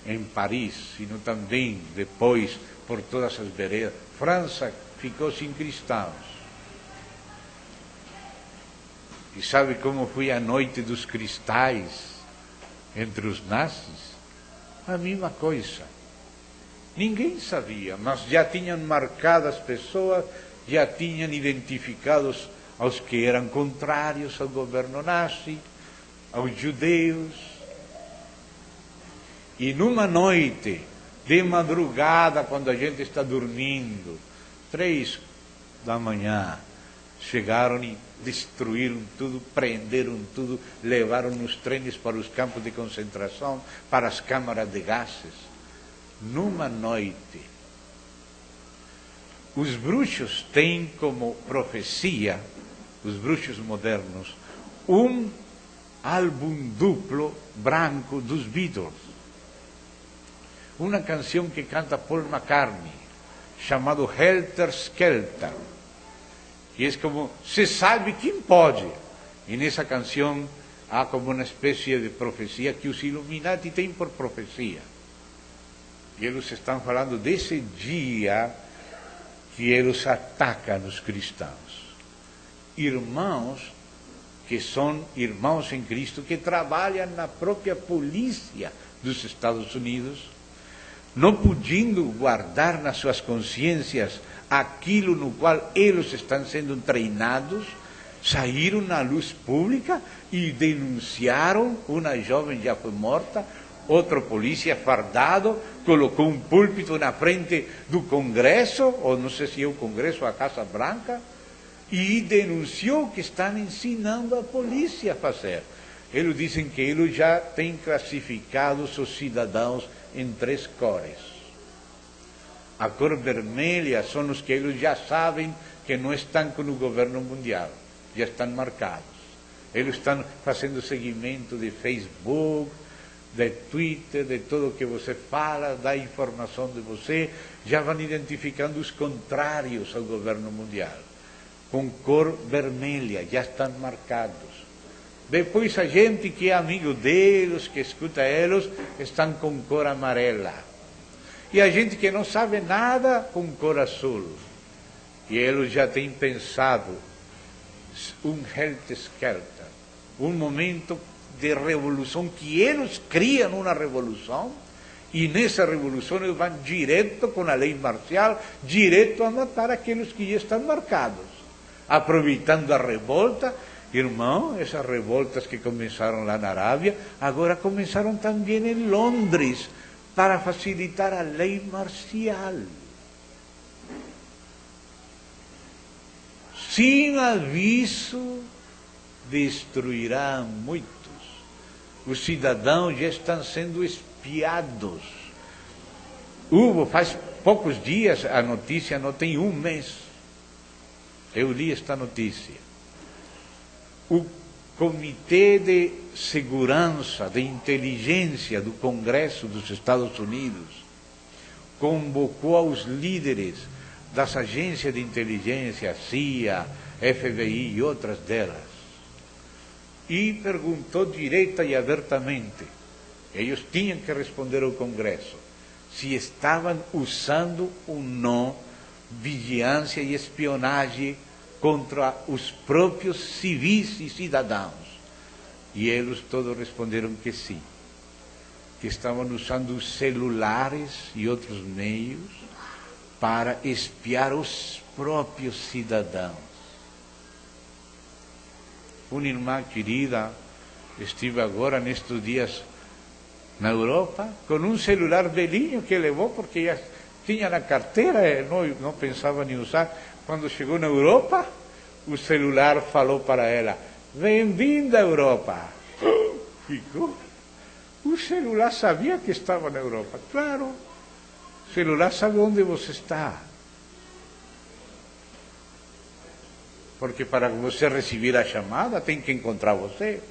em Paris, sino também depois por todas as veredas. França ficou sem cristãos. E sabe como foi a noite dos cristais entre os nazis? A mesma coisa. Ninguém sabia, mas já tinham marcado as pessoas, já tinham identificado aos que eram contrários ao governo nazi, aos judeus, E numa noite, de madrugada, quando a gente está dormindo, 3 da manhã, chegaram e destruíram tudo, prenderam tudo, levaram nos trens para os campos de concentração, para as câmaras de gases. Numa noite. Os bruxos têm como profecia, os bruxos modernos, um álbum duplo branco dos Beatles. Uma canção que canta Paul McCartney, chamado Helter Skelter. E é como, se sabe quem pode. E nessa canção há como uma espécie de profecia que os Illuminati têm por profecia. E eles estão falando desse dia que eles atacam os cristãos. Irmãos que são irmãos em Cristo, que trabalham na própria polícia dos Estados Unidos, não podendo guardar nas suas consciências aquilo no qual eles estão sendo treinados, saíram na luz pública e denunciaram. Uma jovem já foi morta, outro polícia fardado colocou um púlpito na frente do Congresso, ou não sei se é o Congresso ou a Casa Branca, e denunciou que estão ensinando a polícia a fazer. Eles dizem que eles já têm classificado os cidadãos em 3 cores. A cor vermelha são os que eles já sabem que não estão com o governo mundial, já estão marcados. Eles estão fazendo seguimento de Facebook, de Twitter, de tudo o que você fala, da informação de você, já vão identificando os contrários ao governo mundial. Com cor vermelha, já estão marcados. Depois a gente que é amigo deles, que escuta eles, estão com cor amarela. E a gente que não sabe nada, com cor azul. E eles já têm pensado um Helter Skelter, um momento de revolução, que eles criam uma revolução, e nessa revolução eles vão direto com a lei marcial, direto a matar aqueles que já estão marcados. Aproveitando a revolta, irmão, essas revoltas que começaram lá na Arábia, agora começaram também em Londres, para facilitar a lei marcial. Sem aviso, destruirá muitos. Os cidadãos já estão sendo espiados. Faz poucos dias, a notícia não tem 1 mês. Eu li esta notícia. O Comitê de Segurança, de Inteligência do Congresso dos Estados Unidos convocou aos líderes das agências de inteligência, CIA, FBI e outras delas, e perguntou direta e abertamente, eles tinham que responder ao Congresso, se estavam usando ou não vigilância e espionagem contra os próprios civis e cidadãos. E eles todos responderam que sim, que estavam usando os celulares e outros meios para espiar os próprios cidadãos. Uma irmã querida, estive agora nestes dias na Europa, com um celular velhinho que levou, porque já tinha na carteira, não pensava em usar. Quando chegou na Europa, o celular falou para ela, bem-vinda à Europa. Ficou. O celular sabia que estava na Europa. Claro, o celular sabe onde você está. Porque para você receber a chamada, tem que encontrar você.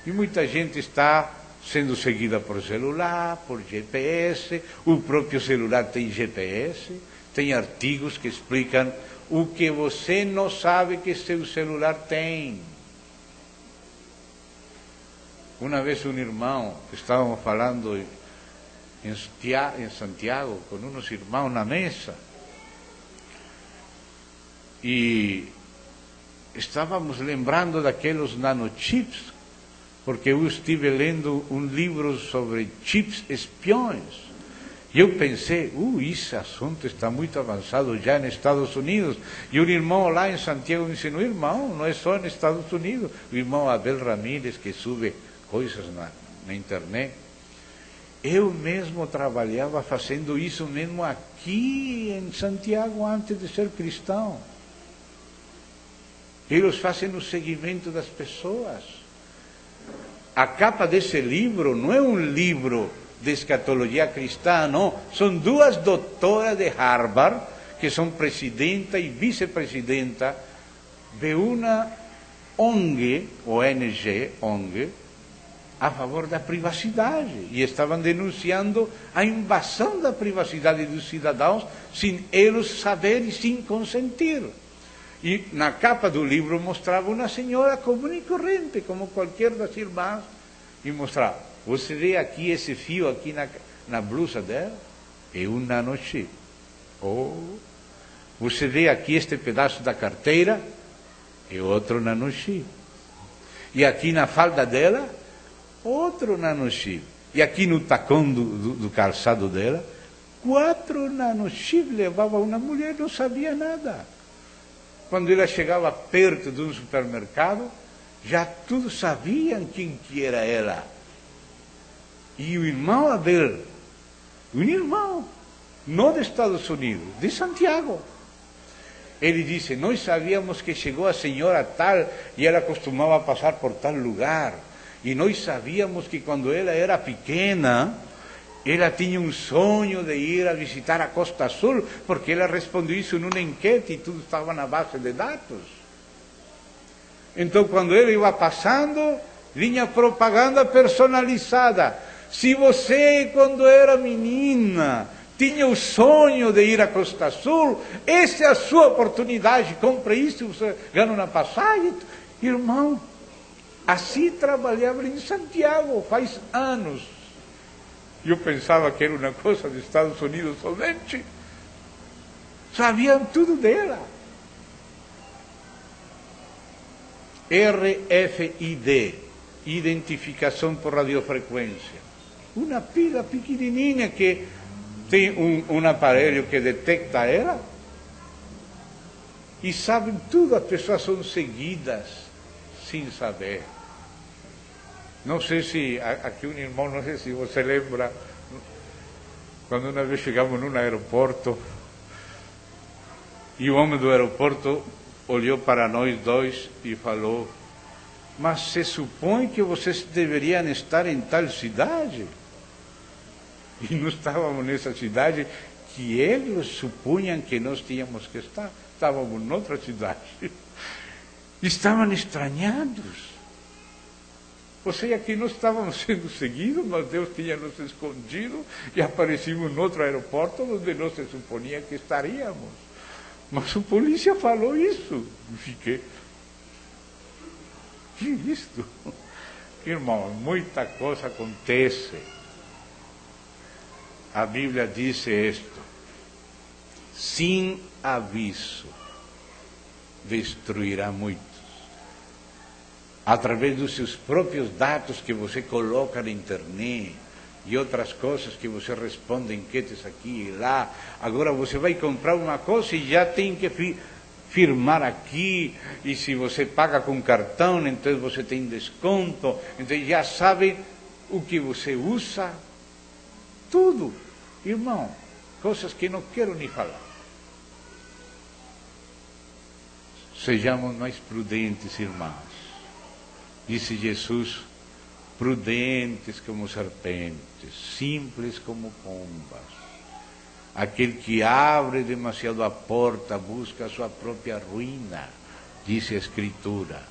E muita gente está sendo seguida por celular, por GPS, o próprio celular tem GPS, tem artigos que explicam o que você não sabe que seu celular tem. Uma vez um irmão, estávamos falando em Santiago, com uns irmãos na mesa, e estávamos lembrando daqueles nanochips, porque eu estive lendo um livro sobre chips espiões. E eu pensei, esse assunto está muito avançado já nos Estados Unidos. E um irmão lá em Santiago me ensinou, irmão, não é só nos Estados Unidos. O irmão Abel Ramírez, que sube coisas na internet, Eu mesmo trabalhava fazendo isso mesmo aqui em Santiago antes de ser cristão. Eles fazem o seguimento das pessoas. A capa desse livro não é um livro de escatologia cristã, não. São duas doutoras de Harvard, que são presidenta e vice-presidenta de uma ONG, a favor da privacidade. E estavam denunciando a invasão da privacidade dos cidadãos sem eles saberem e sem consentir. E na capa do livro mostrava uma senhora comum e corrente, como qualquer das irmãs, e mostrava, você vê aqui esse fio aqui na blusa dela? É um nanochip. Você vê aqui este pedaço da carteira? É outro nanochip. E aqui na falda dela? Outro nanochip. E aqui no tacão do calçado dela? 4 nanochips levava uma mulher, não sabia nada. Quando ela chegava perto de um supermercado, já todos sabiam quem que era ela. E o irmão Abel, um irmão, não dos Estados Unidos, de Santiago, ele disse, nós sabíamos que chegou a senhora tal, e ela costumava passar por tal lugar, e nós sabíamos que quando ela era pequena, ela tinha um sonho de ir a visitar a Costa Sul, porque ela respondeu isso numa enquete e tudo estava na base de dados. Então, quando ele ia passando, vinha propaganda personalizada. Se você, quando era menina, tinha o sonho de ir a Costa Sul, essa é a sua oportunidade, compre isso, você ganha uma passagem. Irmão, assim trabalhava em Santiago, faz anos. Eu pensava que era uma coisa dos Estados Unidos somente. Sabiam tudo dela. RFID, identificação por radiofrequência. Uma pila pequenininha que tem um aparelho que detecta ela. E sabem tudo, as pessoas são seguidas sem saber. Não sei se, aqui um irmão, não sei se você lembra, quando uma vez chegamos num aeroporto, e o homem do aeroporto olhou para nós dois e falou, mas se supõe que vocês deveriam estar em tal cidade? E não estávamos nessa cidade que eles supunham que nós tínhamos que estar, estávamos em outra cidade. Estavam estranhados. Ou seja, que nós estávamos sendo seguidos, mas Deus tinha nos escondido e aparecemos em outro aeroporto onde não se suponia que estaríamos. Mas a polícia falou isso. E fiquei, que é isto? Irmão, muita coisa acontece. A Bíblia diz isto: sem aviso destruirá muitos. Através dos seus próprios dados que você coloca na internet e outras coisas que você responde enquetes aqui e lá. Agora você vai comprar uma coisa e já tem que firmar aqui, e se você paga com cartão, então você tem desconto, então já sabe o que você usa, tudo. Irmão, coisas que não quero nem falar. Sejamos mais prudentes, irmãos. Disse Jesus, prudentes como serpentes, simples como pombas. Aquele que abre demasiado a porta busca a sua própria ruína, diz a Escritura.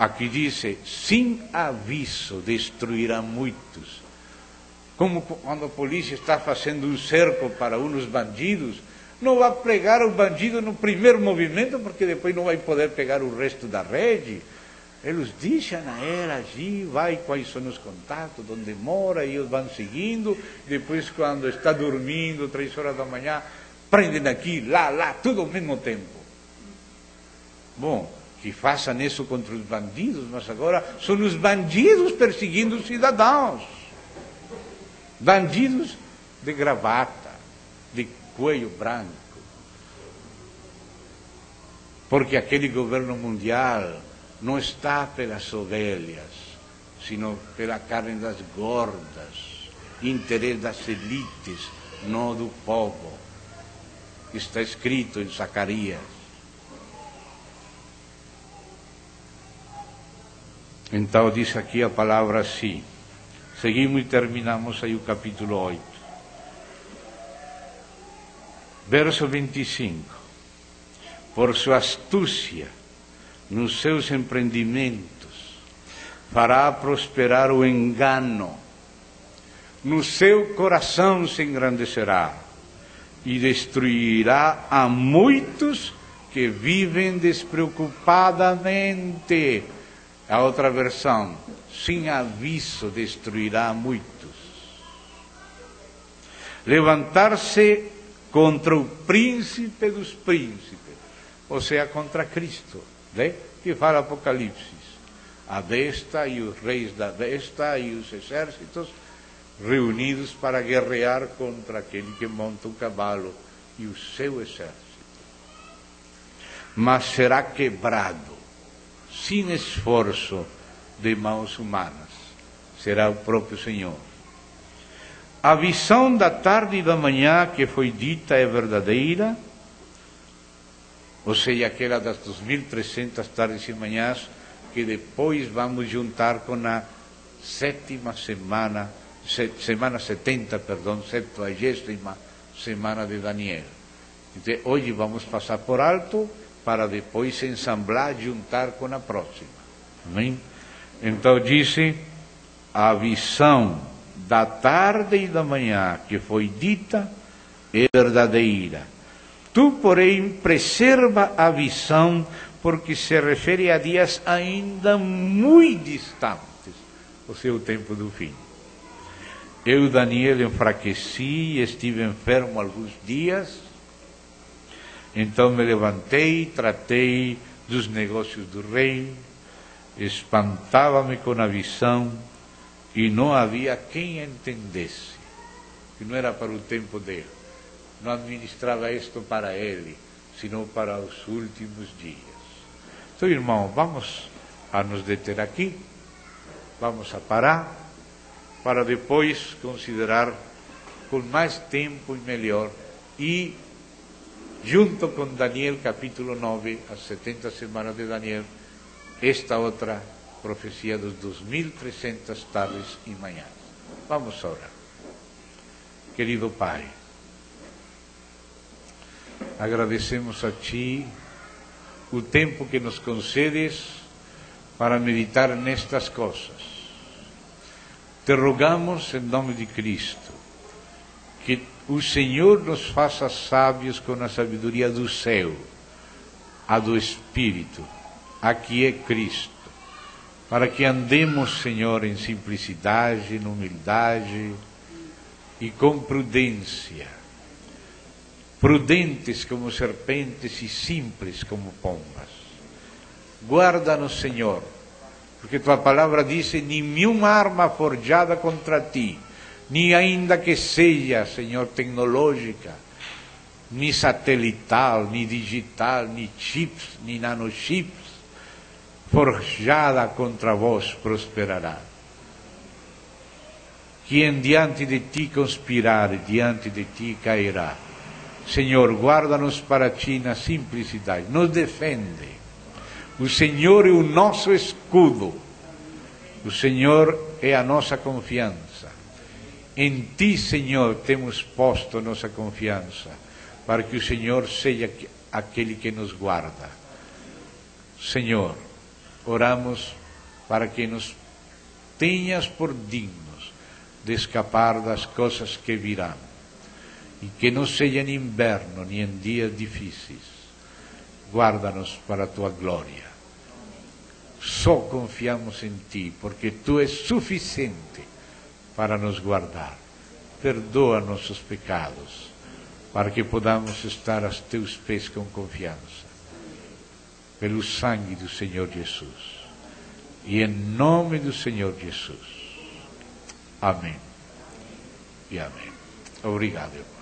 Aqui diz, sem aviso destruirá muitos. Como quando a polícia está fazendo um cerco para uns bandidos, não vai pegar o bandido no primeiro movimento, porque depois não vai poder pegar o resto da rede. Eles deixam a ela agir, vai quais são os contatos, onde mora, e eles vão seguindo. Depois, quando está dormindo, 3 horas da manhã, prendem aqui, lá, tudo ao mesmo tempo. Bom, que façam isso contra os bandidos, mas agora são os bandidos perseguindo os cidadãos. Bandidos de gravata, de cuello branco. Porque aquele governo mundial não está pelas ovelhas, sino pela carne das gordas. interesse das elites, não do povo. Está escrito em Zacarias. Então diz aqui a palavra assim. Seguimos e terminamos aí o capítulo 8. Verso 25. Por sua astúcia nos seus empreendimentos, fará prosperar o engano, no seu coração se engrandecerá e destruirá a muitos que vivem despreocupadamente. A outra versão, sem aviso destruirá a muitos. Levantar-se contra o príncipe dos príncipes, ou seja, contra Cristo, né? Que fala Apocalipse. A besta e os reis da besta e os exércitos reunidos para guerrear contra aquele que monta um cavalo e o seu exército. Mas será quebrado, sem esforço de mãos humanas. Será o próprio Senhor. A visão da tarde e da manhã que foi dita é verdadeira, ou seja, aquela das 2.300 tardes e manhãs que depois vamos juntar com a sétima semana, semana 70, perdão, 70ª semana de Daniel. Então, hoje vamos passar por alto para depois ensamblar, juntar com a próxima. Amém? Então disse, a visão da tarde e da manhã que foi dita é verdadeira. Tu, porém, preserva a visão, porque se refere a dias ainda muito distantes, o seu tempo do fim. Eu, Daniel, enfraqueci, estive enfermo alguns dias, então me levantei, tratei dos negócios do rei, espantava-me com a visão, e não havia quem entendesse, que não era para o tempo dele, não administrava isto para ele, senão para os últimos dias. Então, irmão, vamos a nos deter aqui, vamos a parar, para depois considerar com mais tempo e melhor, e junto com Daniel capítulo 9, as 70 semanas de Daniel, esta outra profecia dos 2.300 tardes e manhãs. Vamos orar. Querido Pai, agradecemos a Ti o tempo que nos concedes para meditar nestas coisas. Te rogamos, em nome de Cristo, que o Senhor nos faça sábios com a sabedoria do céu, a do Espírito, a que é Cristo, para que andemos, Senhor, em simplicidade, em humildade e com prudência, prudentes como serpentes e simples como pombas. Guarda-nos, Senhor, porque Tua palavra diz: nenhuma arma forjada contra Ti, nem ainda que seja, Senhor, tecnológica, nem satelital, nem digital, nem chips, nem nanochips, forjada contra vós prosperará. Quem diante de Ti conspirar, diante de Ti cairá. Senhor, guarda-nos para Ti na simplicidade, nos defende. O Senhor é o nosso escudo, o Senhor é a nossa confiança. Em Ti, Senhor, temos posto nossa confiança, para que o Senhor seja aquele que nos guarda. Senhor, oramos para que nos tenhas por dignos de escapar das coisas que virão, e que não seja em inverno, nem em dias difíceis. Guarda-nos para a Tua glória. Só confiamos em Ti, porque Tu és suficiente para nos guardar. Perdoa nossos pecados, para que podamos estar aos Teus pés com confiança, pelo sangue do Senhor Jesus. E em nome do Senhor Jesus. Amém. E amém. Obrigado.